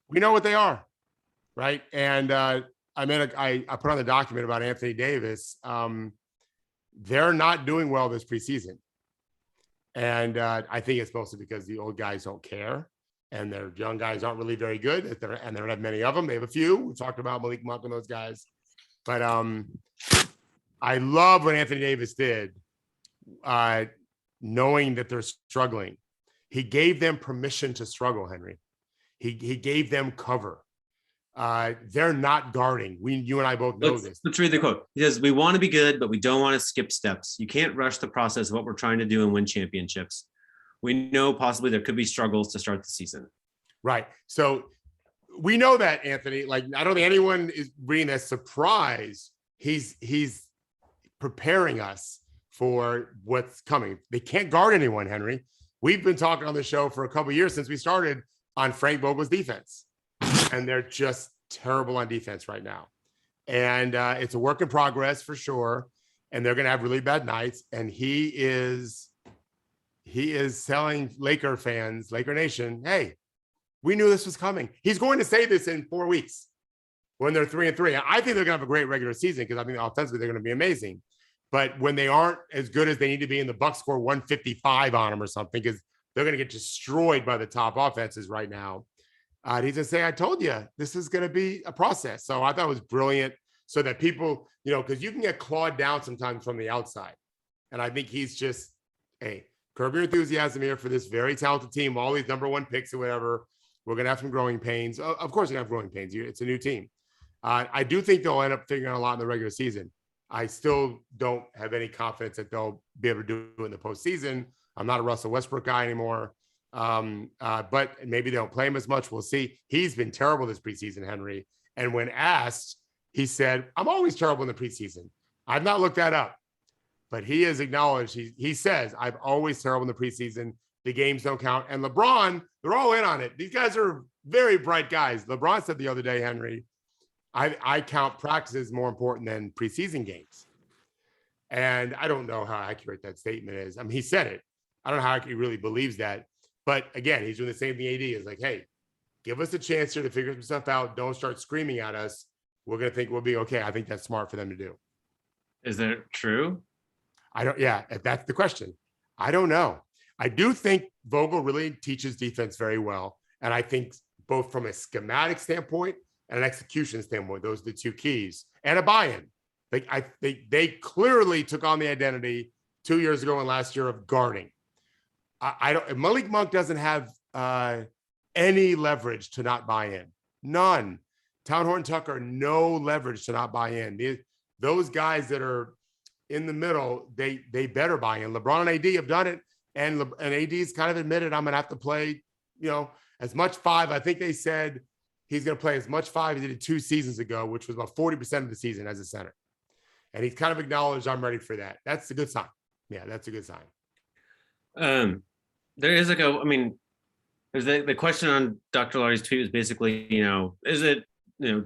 we know what they are, right? And I put on the document about Anthony Davis. They're not doing well this preseason. And I think it's mostly because the old guys don't care and their young guys aren't really very good. And they don't have many of them. They have a few. We talked about Malik Monk and those guys. But I love what Anthony Davis did, knowing that they're struggling. He gave them permission to struggle, Henry. He gave them cover. They're not guarding. You and I both know this. Let's read the quote. He says, "We want to be good, but we don't want to skip steps. You can't rush the process of what we're trying to do and win championships. We know possibly there could be struggles to start the season." Right. So we know that, Anthony. Like, I don't think anyone is being that surprised. He's preparing us for what's coming. They can't guard anyone, Henry. We've been talking on the show for a couple of years since we started on Frank Vogel's defense. And they're just terrible on defense right now. And it's a work in progress for sure. And they're going to have really bad nights. And he is telling Laker fans, Laker Nation, hey, we knew this was coming. He's going to say this in 4 weeks when they're 3-3. I think they're going to have a great regular season because I think offensively they're going to be amazing. But when they aren't as good as they need to be and the Bucks score 155 on them or something, because they're going to get destroyed by the top offenses right now. He's going to say, I told you, this is going to be a process. So I thought it was brilliant so that people, because you can get clawed down sometimes from the outside. And I think he's just, hey, curb your enthusiasm here for this very talented team, all these number one picks or whatever. We're going to have some growing pains. Of course, we're going to have growing pains. It's a new team. I do think they'll end up figuring out a lot in the regular season. I still don't have any confidence that they'll be able to do it in the postseason. I'm not a Russell Westbrook guy anymore. But maybe they don't play him as much. We'll see. He's been terrible this preseason, Henry. And when asked, he said, I'm always terrible in the preseason. I've not looked that up, but he has acknowledged, he says, I'm always terrible in the preseason. The games don't count. And LeBron, they're all in on it. These guys are very bright guys. LeBron said the other day, Henry, I count practices more important than preseason games. And I don't know how accurate that statement is. I mean, he said it. I don't know how he really believes that. But again, he's doing the same thing AD is like, hey, give us a chance here to figure some stuff out. Don't start screaming at us. We're going to think we'll be okay. I think that's smart for them to do. Is that true? If that's the question. I don't know. I do think Vogel really teaches defense very well. And I think both from a schematic standpoint and an execution standpoint, those are the two keys, and a buy-in. They clearly took on the identity 2 years ago and last year of guarding. Malik Monk doesn't have any leverage to not buy in. None. Town Horton Tucker, no leverage to not buy in. Those guys that are in the middle, they better buy in. LeBron and AD have done it, and AD's kind of admitted, I'm going to have to play, as much five. I think they said he's going to play as much five as he did 2 seasons ago, which was about 40% of the season as a center. And he's kind of acknowledged, I'm ready for that. That's a good sign. Yeah, that's a good sign. There is there's the question on Dr. Lowry's tweet was basically, is it,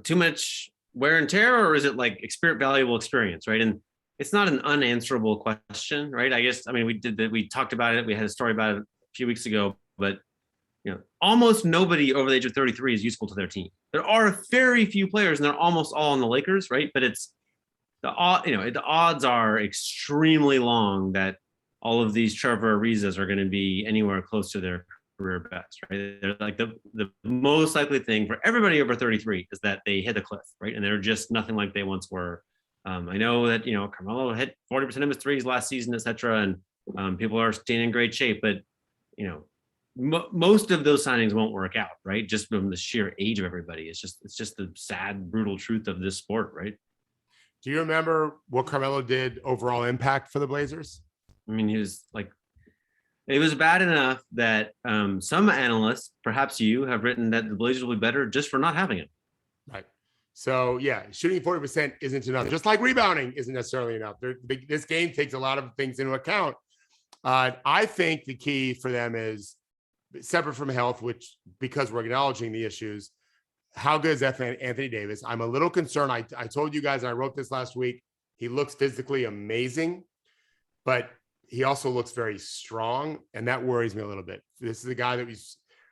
too much wear and tear, or is it like valuable experience, right? And it's not an unanswerable question, right? I guess, we talked about it. We had a story about it a few weeks ago, but, almost nobody over the age of 33 is useful to their team. There are very few players, and they're almost all on the Lakers, right? But it's the odds are extremely long that all of these Trevor Arizas are going to be anywhere close to their career best, right? They're like the most likely thing for everybody over 33 is that they hit a cliff, right? And they're just nothing like they once were. I know that, Carmelo hit 40% of his threes last season, et cetera. And people are staying in great shape, but, most of those signings won't work out, right? Just from the sheer age of everybody. It's just the sad, brutal truth of this sport, right? Do you remember what Carmelo did overall impact for the Blazers? I mean, he was like, it was bad enough that some analysts, perhaps you, have written that the Blazers will be better just for not having him. Right. So yeah, shooting 40% isn't enough. Just like rebounding isn't necessarily enough. This game takes a lot of things into account. I think the key for them is separate from health, which because we're acknowledging the issues. How good is Anthony Davis? I'm a little concerned. I told you guys, and I wrote this last week. He looks physically amazing, but he also looks very strong, and that worries me a little bit. This is a guy that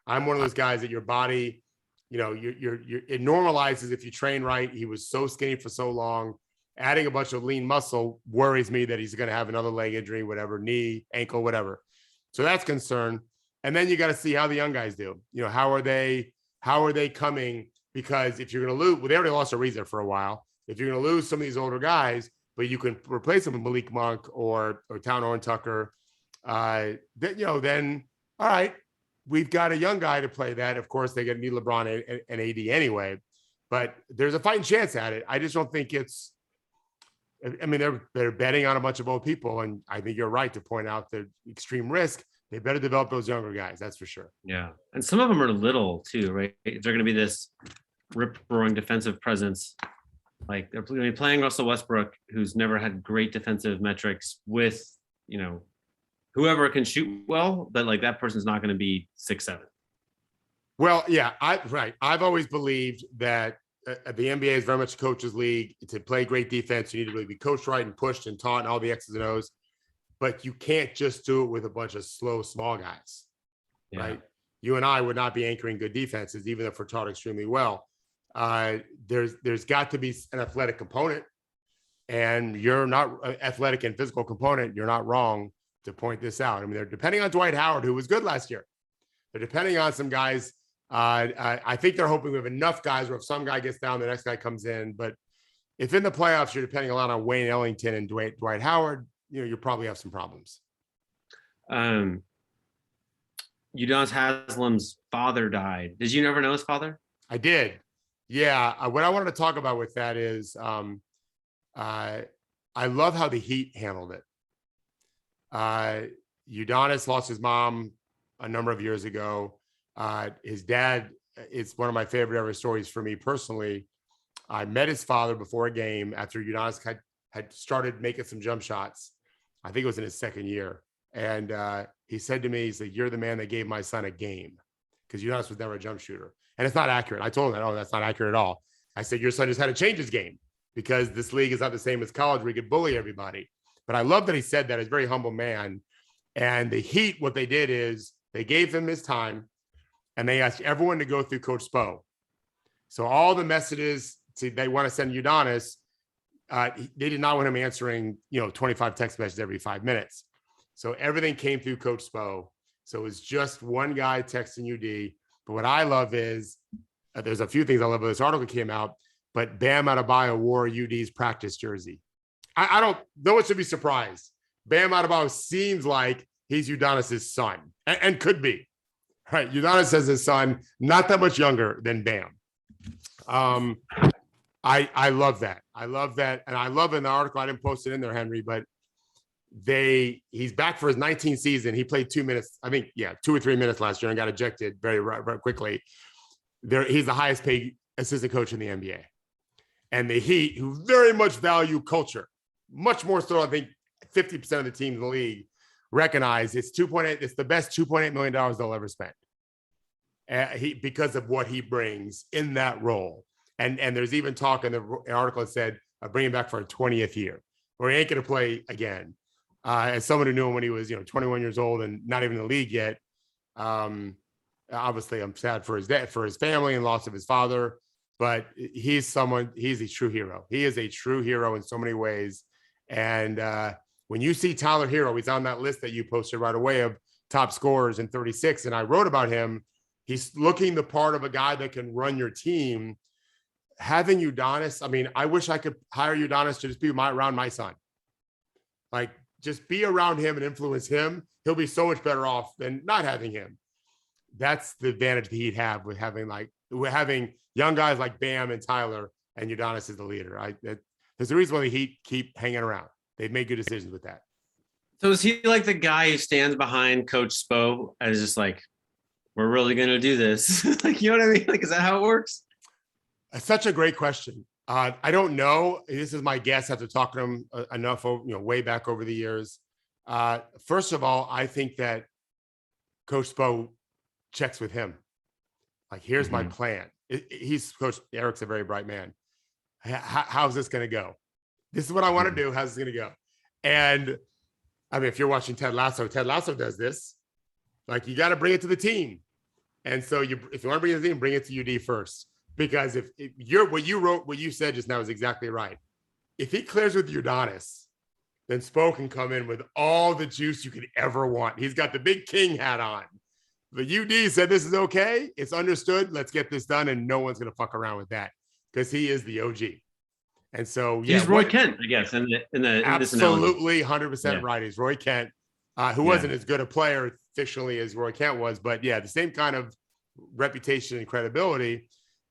I'm one of those guys that your body, you know, it normalizes if you train right. He was so skinny for so long. Adding a bunch of lean muscle worries me that he's going to have another leg injury, whatever, knee, ankle, whatever. So that's concern. And then you got to see how the young guys do. You know, how are they coming? Because if you're going to lose, well, they already lost Ariza for a while. If you're going to lose some of these older guys, but you can replace them with Malik Monk or Town Oren Tucker, then all right, we've got a young guy to play that. Of course, they need LeBron and AD anyway, but there's a fighting chance at it. I just don't think it's. I mean, they're betting on a bunch of old people, and I think you're right to point out the extreme risk. They better develop those younger guys, that's for sure. Yeah, and some of them are little too, right? They're going to be this rip-roaring defensive presence. Like they're going to be playing Russell Westbrook, who's never had great defensive metrics, with whoever can shoot well, but like that person's not going to be 6'7". Well, yeah, I've always believed that the NBA is very much a coach's league. To play great defense, you need to really be coached right and pushed and taught and all the X's and O's. But you can't just do it with a bunch of slow, small guys, right? You and I would not be anchoring good defenses, even if we're taught extremely well. There's got to be an athletic component, and you're not athletic and physical component. You're not wrong to point this out. I mean, they're depending on Dwight Howard, who was good last year. They're depending on some guys. I think they're hoping we have enough guys where if some guy gets down, the next guy comes in. But if in the playoffs, you're depending a lot on Wayne Ellington and Dwight Howard, you probably have some problems. Udonis Haslam's father died. Did you never know his father? I did. Yeah. What I wanted to talk about with that is I love how the Heat handled it. Udonis lost his mom a number of years ago. His dad, it's one of my favorite ever stories for me personally. I met his father before a game after Udonis had started making some jump shots. I think it was in his second year. And he said to me, he said, "You're the man that gave my son a game," because Udonis was never a jump shooter. And it's not accurate. I told him that, that's not accurate at all. I said, your son just had to change his game because this league is not the same as college where he could bully everybody. But I love that he said that. He's a very humble man. And the Heat, what they did is they gave him his time and they asked everyone to go through Coach Spo. So all the messages they want to send Udonis, they did not want him answering, 25 text messages every 5 minutes. So everything came through Coach Spo. So it was just one guy texting UD. But what I love is there's a few things I love about this article came out, but Bam Adebayo wore UD's practice jersey. I don't, no one should be surprised. Bam Adebayo seems like he's Udonis's son and could be. Right. Udonis has his son, not that much younger than Bam. I love that. I love that. And I love in the article, I didn't post it in there, Henry, but he's back for his 19th season. He played 2 minutes, 2 or 3 minutes last year and got ejected very quickly. He's the highest paid assistant coach in the NBA. And the Heat, who very much value culture, much more so, I think 50% of the teams in the league recognize it's the best $2.8 million they'll ever spend. Because of what he brings in that role. And there's even talk in the article that said bring him back for a 20th year, where he ain't going to play again. As someone who knew him when he was 21 years old and not even in the league yet, obviously I'm sad for his family and loss of his father, but he's a true hero. He is a true hero in so many ways. And when you see Tyler Hero, he's on that list that you posted right away of top scorers in 36. And I wrote about him. He's looking the part of a guy that can run your team. Having Udonis, I wish I could hire Udonis to just be around my son. Like, just be around him and influence him. He'll be so much better off than not having him. that's the advantage that he'd have with having young guys like Bam and Tyler, and Udonis is the leader. There's a reason why the Heat keep hanging around. They've made good decisions with that. So is he like the guy who stands behind Coach Spo as just like, we're really going to do this? Like, you know what I mean? Like, is that how it works? That's such a great question. I don't know. This is my guess after talking to him enough, way back over the years. First of all, I think that Coach Spo checks with him. Like, here's my plan. Coach Eric's a very bright man. How's this going to go? This is what I want to do. How's this going to go? And I mean, if you're watching Ted Lasso does this. Like, you got to bring it to the team. And so if you want to bring it to the team, bring it to UD first. Because if what you said just now is exactly right. If he clears with Udonis, then Spo can come in with all the juice you could ever want. He's got the big king hat on. The UD said this is okay. It's understood. Let's get this done. And no one's going to fuck around with that because he is the OG. And so, yeah. He's Roy Kent, I guess, in absolutely 100% right. He's Roy Kent, who wasn't as good a player officially as Roy Kent was. But, yeah, the same kind of reputation and credibility.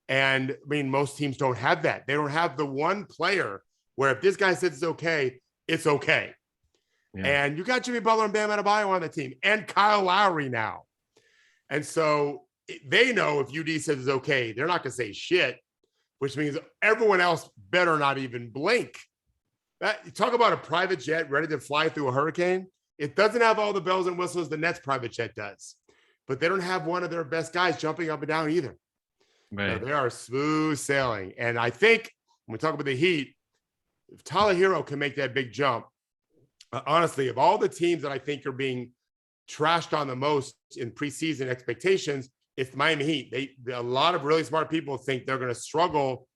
And, I mean, most teams don't have that. They don't have the one player where if this guy says it's okay, it's okay. Yeah. And you got Jimmy Butler and Bam Adebayo on the team and Kyle Lowry now. And so they know if UD says it's okay, they're not going to say shit, which means everyone else better not even blink. Talk about a private jet ready to fly through a hurricane. It doesn't have all the bells and whistles the Nets private jet does, but they don't have one of their best guys jumping up and down either. Right. So they are smooth sailing. And I think when we talk about the Heat, if Tyler Hero can make that big jump, honestly, of all the teams that I think are being trashed on the most in preseason expectations, it's the Miami Heat. A lot of really smart people think they're going to struggle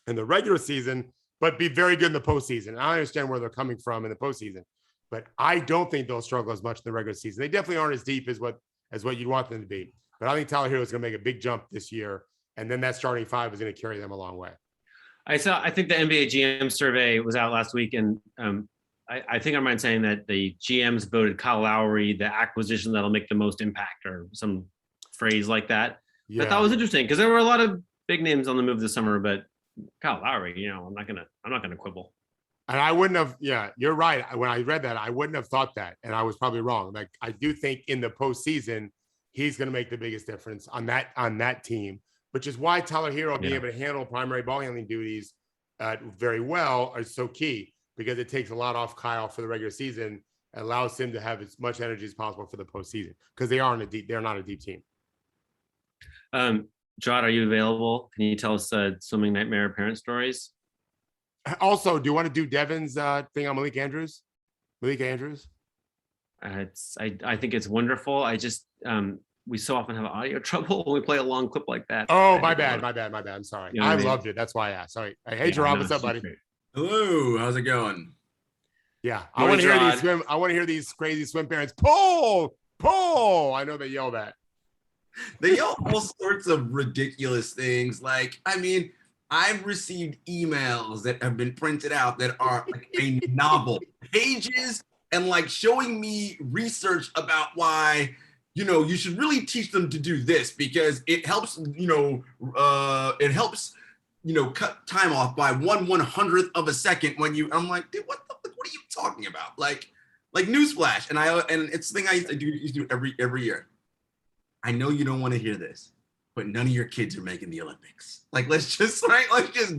in the regular season, but be very good in the postseason. I understand where they're coming from in the postseason, but I don't think they'll struggle as much in the regular season. They definitely aren't as deep as what you'd want them to be. But I think Tyler Hero is going to make a big jump this year, and then that starting five is going to carry them a long way. I think the NBA GM survey was out last week, and I think I'm right in saying that the GMs voted Kyle Lowry the acquisition that'll make the most impact, or some phrase like that. Yeah. I thought it was interesting because there were a lot of big names on the move this summer, but Kyle Lowry, I'm not gonna quibble. And I wouldn't have. Yeah, you're right. When I read that, I wouldn't have thought that, and I was probably wrong. Like, I do think in the postseason, he's going to make the biggest difference on that team, which is why Tyler Hero being able to handle primary ball handling duties very well is so key, because it takes a lot off Kyle for the regular season and allows him to have as much energy as possible for the postseason, because they're not a deep team. Jarod, are you available? Can you tell us swimming nightmare parent stories? Also, do you want to do Devin's thing on Malik Andrews? I think it's wonderful. I just we so often have audio trouble when we play a long clip like that. Oh, my bad. I'm sorry. I loved it. That's why I asked. Sorry. Hey, Jarod, what's up, buddy? Great. Hello. How's it going? Yeah, I want to hear these crazy swim parents. Pull. I know they yell that. They yell all sorts of ridiculous things. Like, I mean, I've received emails that have been printed out that are like a novel, pages, and like showing me research about why, you should really teach them to do this because it helps, cut time off by 1/100th of a second when I'm like, dude, what are you talking about? Like newsflash. And it's the thing I used to do every year. I know you don't want to hear this, but none of your kids are making the Olympics. Like, let's just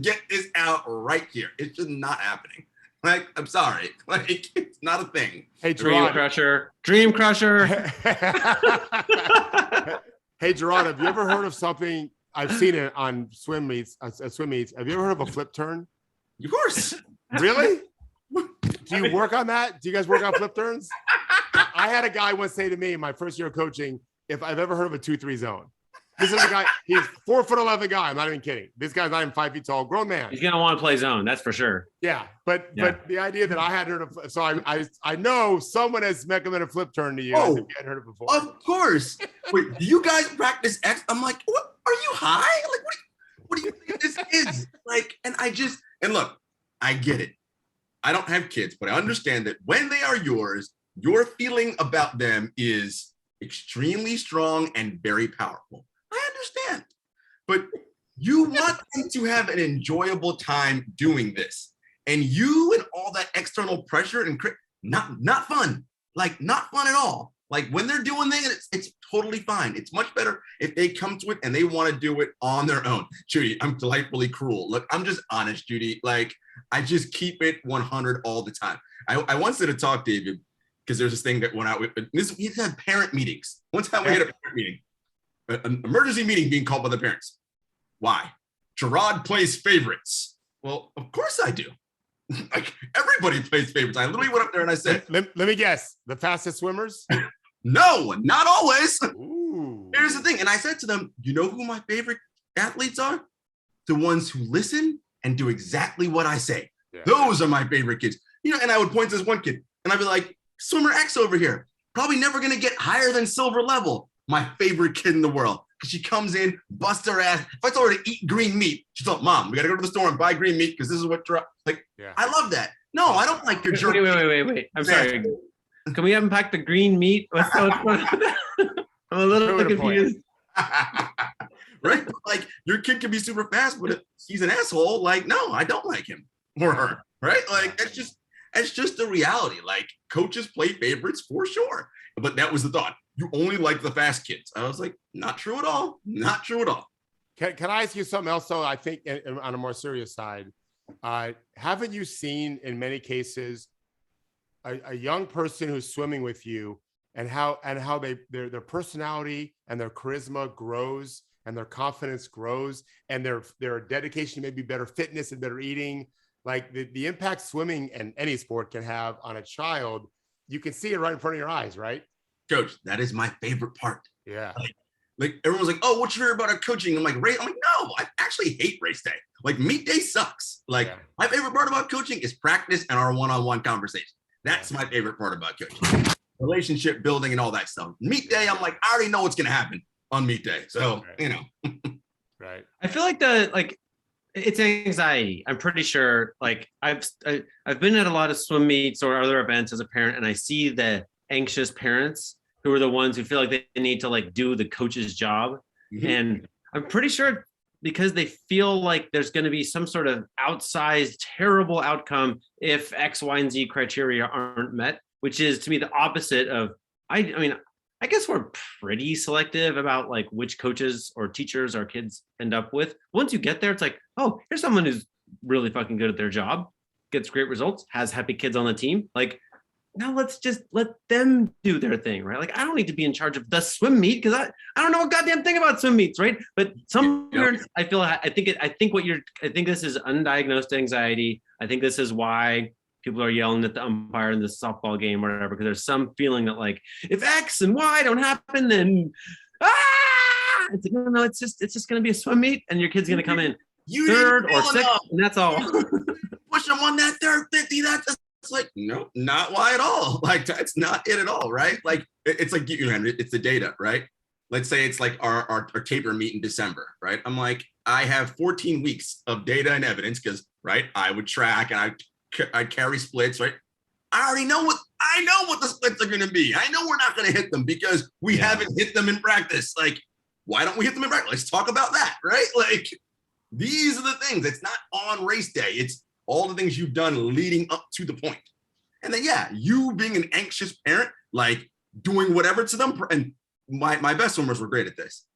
get this out right here. It's just not happening. Like, I'm sorry. Like, it's not a thing. Hey, Dream Crusher. Hey, Jarod, have you ever heard of something? I've seen it on swim meets. Have you ever heard of a flip turn? Of course. Really? Do you work on that? Do you guys work on flip turns? I had a guy once say to me in my first year of coaching, if I've ever heard of a 2-3 zone. This is a guy, he's 4'11" guy. I'm not even kidding. This guy's not even 5 feet tall, grown man. He's gonna want to play zone, that's for sure. Yeah, but the idea that I had heard of, so I know someone has recommended a flip turn to you. Oh, if you hadn't heard it before. Of course. Wait, do you guys practice X? I'm like, what? Are you high? Like, what do you think this is? Like, and look, I get it. I don't have kids, but I understand that when they are yours, your feeling about them is extremely strong and very powerful. I understand. But you want them to have an enjoyable time doing this. And you and all that external pressure and not fun. Like, not fun at all. Like, when they're doing things, it's totally fine. It's much better if they come to it and they want to do it on their own. Judy, I'm delightfully cruel. Look, I'm just honest, Judy. Like, I just keep it 100 all the time. I once did a talk, David, because there's this thing that went out with he's had parent meetings. One time we had a parent meeting, an emergency meeting being called by the parents. Why? Jarod plays favorites. Well, of course I do. Like, everybody plays favorites. I literally went up there and I said, let me guess, the fastest swimmers? No, not always. Ooh. Here's the thing. And I said to them, you know who my favorite athletes are? The ones who listen and do exactly what I say. Yeah. Those are my favorite kids. You know, and I would point to this one kid and I'd be like, swimmer X over here, probably never going to get higher than silver level. My favorite kid in the world. Because she comes in, busts her ass. If I told her to eat green meat, she's like, Mom, we got to go to the store and buy green meat because this is what, I love that. No, I don't like your jerk. Wait. I'm sorry. Can we unpack the green meat? What's going on? I'm a little bit confused. Right? Like, your kid can be super fast, but if he's an asshole, like, no, I don't like him or her. Right? Like, that's just the reality. Like, coaches play favorites for sure. But that was the thought. You only like the fast kids. I was like, not true at all. Not true at all. Can I ask you something else, though? I think on a more serious side, haven't you seen in many cases a young person who's swimming with you and how their personality and their charisma grows and their confidence grows and their dedication to maybe better fitness and better eating, like the impact swimming and any sport can have on a child? You can see it right in front of your eyes, right? Coach, that is my favorite part. Yeah. Like everyone's like, oh, what's your favorite about our coaching? I'm like, race. I'm like, no, I actually hate race day. Like, meet day sucks. Like, my favorite part about coaching is practice and our one-on-one conversation. That's my favorite part about coaching. Relationship building and all that stuff. Meet day, I'm like, I already know what's gonna happen on meet day. So, you know. Right. I feel like it's anxiety. I'm pretty sure. Like, I've been at a lot of swim meets or other events as a parent, and I see the anxious parents who are the ones who feel like they need to like do the coach's job. Mm-hmm. And I'm pretty sure because they feel like there's going to be some sort of outsized, terrible outcome if X, Y, and Z criteria aren't met, which is to me the opposite of, I mean, I guess we're pretty selective about like which coaches or teachers our kids end up with. Once you get there, it's like, oh, here's someone who's really fucking good at their job, gets great results, has happy kids on the team. Like, now let's just let them do their thing, right? Like, I don't need to be in charge of the swim meet because I don't know a goddamn thing about swim meets, right? But some parents, I think this is undiagnosed anxiety. I think this is why people are yelling at the umpire in this softball game or whatever, because there's some feeling that like, if X and Y don't happen, then it's like, no, it's just going to be a swim meet and your kid's going to come in third or sixth, and that's all. Push them on that third 50. It's like, no, not why at all. Like, that's not it at all, right? Like, it's like, it's the data, right? Let's say it's like our taper meet in December, right? I'm like, I have 14 weeks of data and evidence because, right, I would track and I carry splits, right? I already know what the splits are going to be. I know we're not going to hit them because we haven't hit them in practice. Like, why don't we hit them in practice? Let's talk about that, right? Like, these are the things. It's not on race day. It's all the things you've done leading up to the point. And then, you being an anxious parent, like doing whatever to them. And my best swimmers were great at this.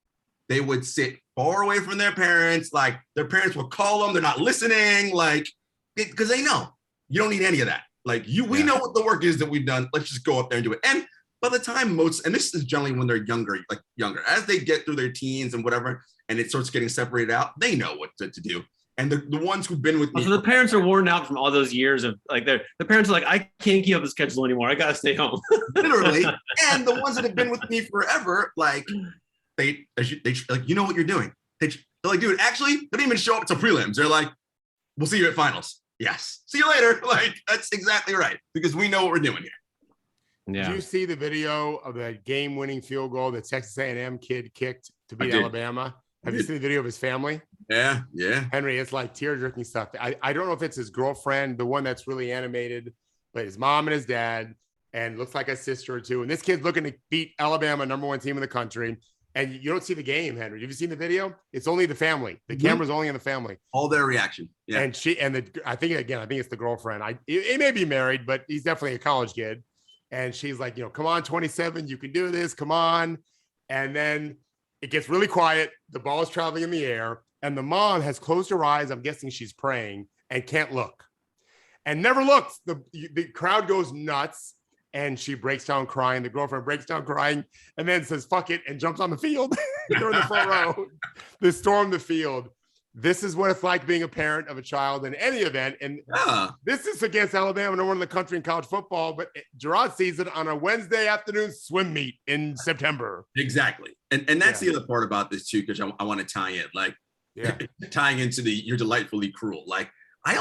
They would sit far away from their parents. Like, their parents would call them. They're not listening. Like, because they know you don't need any of that. Like, we know what the work is that we've done. Let's just go up there and do it. And by the time and this is generally when they're younger, as they get through their teens and whatever, and it starts getting separated out, they know what to do. And the ones who've been with me. So the parents are worn out from all those years of like, the parents are like, I can't keep up the schedule anymore. I got to stay home. Literally. And the ones that have been with me forever, like, they like, you know what you're doing. They're like, dude, actually, they don't even show up to prelims. They're like, we'll see you at finals. Yes. See you later. Like, that's exactly right. Because we know what we're doing here. Yeah. Did you see the video of the game-winning field goal that Texas A&M kid kicked to beat Alabama? Have you seen the video of his family? Yeah. Henry, it's like tear-jerking stuff. I don't know if it's his girlfriend, the one that's really animated, but his mom and his dad, and looks like a sister or two. And this kid's looking to beat Alabama, #1 team in the country. And you don't see the game, Henry. Have you seen the video? It's only the family. The camera's only in the family. All their reaction. Yeah. And I think it's the girlfriend. It may be married, but he's definitely a college kid. And she's like, come on, 27, you can do this. Come on. And then it gets really quiet. The ball is traveling in the air. And the mom has closed her eyes. I'm guessing she's praying and can't look. And never looks. The crowd goes nuts. And she breaks down crying. The girlfriend breaks down crying and then says, fuck it, and jumps on the field. They're in the front row. They storm the field. This is what it's like being a parent of a child in any event. And this is against Alabama, #1 in the country in college football. But Jarod sees it on a Wednesday afternoon swim meet in September. Exactly. And that's the other part about this, too, because I want to tie in. Like, tying into you're delightfully cruel. Like, I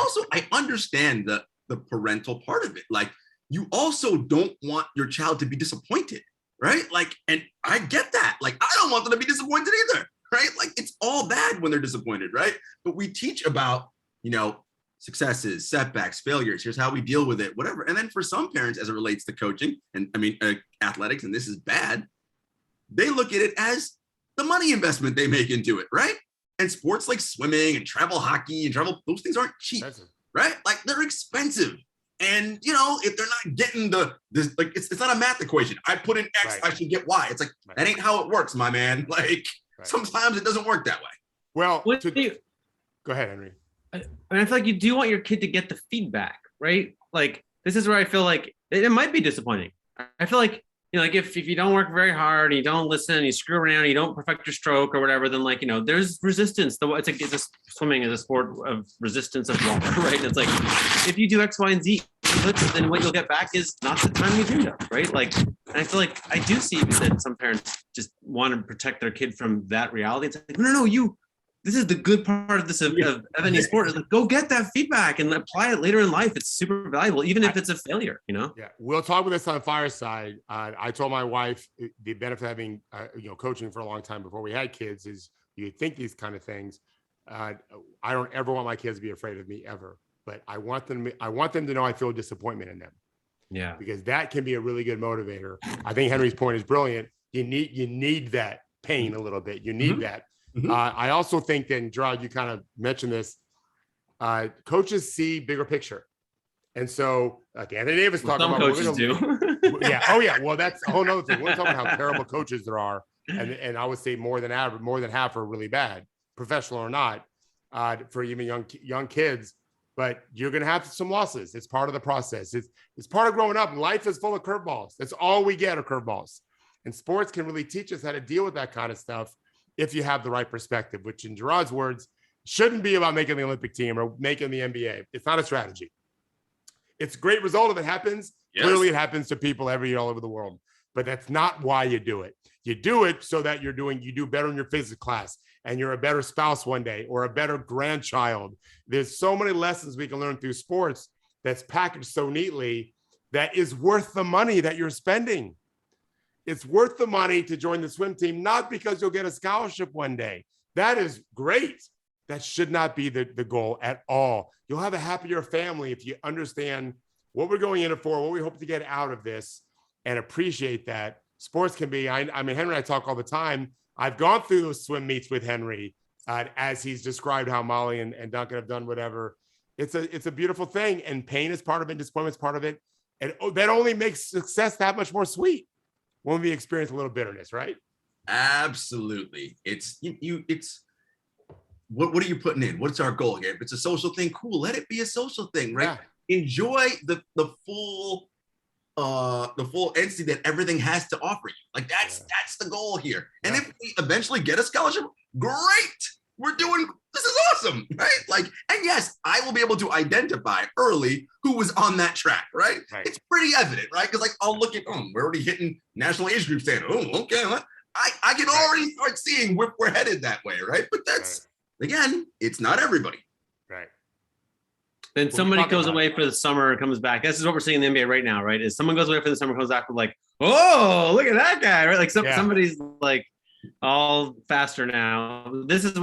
understand the parental part of it. Like, you also don't want your child to be disappointed, right? Like, and I get that. Like, I don't want them to be disappointed either, right? Like, it's all bad when they're disappointed, right? But we teach about, successes, setbacks, failures. Here's how we deal with it, whatever. And then for some parents, as it relates to coaching and athletics, and this is bad, they look at it as the money investment they make into it, right? And sports like swimming and travel hockey those things aren't cheap, right? Like, they're expensive. And, if they're not getting it's not a math equation. I put in X, I should get Y. It's like, that ain't how it works, my man. Like, sometimes it doesn't work that way. Well, go ahead, Henry. I feel like you do want your kid to get the feedback, right? Like, this is where I feel like it might be disappointing. I feel like, like if you don't work very hard and you don't listen and you screw around and you don't perfect your stroke or whatever, then there's resistance. Swimming is a sport of resistance of water, right? It's like, if you do X, Y, and Z, then what you'll get back is not the time you dreamed of, right? Like, and I feel like I do see that some parents just want to protect their kid from that reality. It's like, no, this is the good part of this of any sport. Is like, go get that feedback and apply it later in life. It's super valuable, even if it's a failure, Yeah, we'll talk about this on Fireside. I told my wife the benefit of having coaching for a long time before we had kids is you think these kind of things. I don't ever want my kids to be afraid of me ever, but I want them to know I feel disappointment in them. Yeah, because that can be a really good motivator. I think Henry's point is brilliant. You need that pain a little bit. You need that. I also think that, Jarod, you kind of mentioned this, coaches see bigger picture. And so, like Anthony Davis talked about. Some coaches do. Yeah. Oh, yeah. Well, that's a whole nother thing. We're talking about how terrible coaches there are. And I would say more than half are really bad, professional or not, for even young kids. But you're going to have some losses. It's part of the process. It's part of growing up. Life is full of curveballs. That's all we get are curveballs. And sports can really teach us how to deal with that kind of stuff if you have the right perspective, which in Jarod's words, shouldn't be about making the Olympic team or making the NBA. It's not a strategy. It's a great result if it happens. Yes. Clearly, it happens to people every year all over the world. But that's not why you do it. You do it so that you do better in your physics class and you're a better spouse one day or a better grandchild. There's so many lessons we can learn through sports that's packaged so neatly that is worth the money that you're spending. It's worth the money to join the swim team, not because you'll get a scholarship one day. That is great. That should not be the goal at all. You'll have a happier family if you understand what we're going in it for, what we hope to get out of this, and appreciate that. Sports can be, I mean, Henry and I talk all the time. I've gone through those swim meets with Henry as he's described how Molly and Duncan have done whatever. It's a beautiful thing, and pain is part of it, disappointment is part of it. And that only makes success that much more sweet when we experience a little bitterness, right? Absolutely. It's what are you putting in? What's our goal here? If it's a social thing, cool. Let it be a social thing, right? Yeah. Enjoy the full entity that everything has to offer you. Like that's the goal here. And if we eventually get a scholarship, great. This is awesome, right? Like, and yes, I will be able to identify early who was on that track, right? It's pretty evident, right? Because like I'll look at, we're already hitting national age group standard. Oh, okay. I can already start seeing where we're headed that way, right? But that's again, it's not everybody. Right. Then somebody goes away for the summer and comes back. This is what we're seeing in the NBA right now, right? Is someone goes away for the summer, comes back with like, oh, look at that guy, right? Like somebody's like all faster now. This is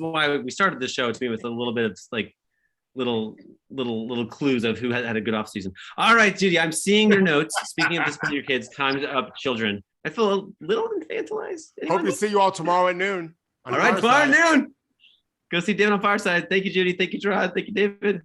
why we started this show to me with a little bit of like little clues of who had a good off season. All right, Judy, I'm seeing your notes. Speaking of disciplining your kids, time's up, children. I feel a little infantilized. Hope to see you all tomorrow at noon. All right, tomorrow at noon. Go see David on Fireside. Thank you, Judy. Thank you, Jarod. Thank you, David.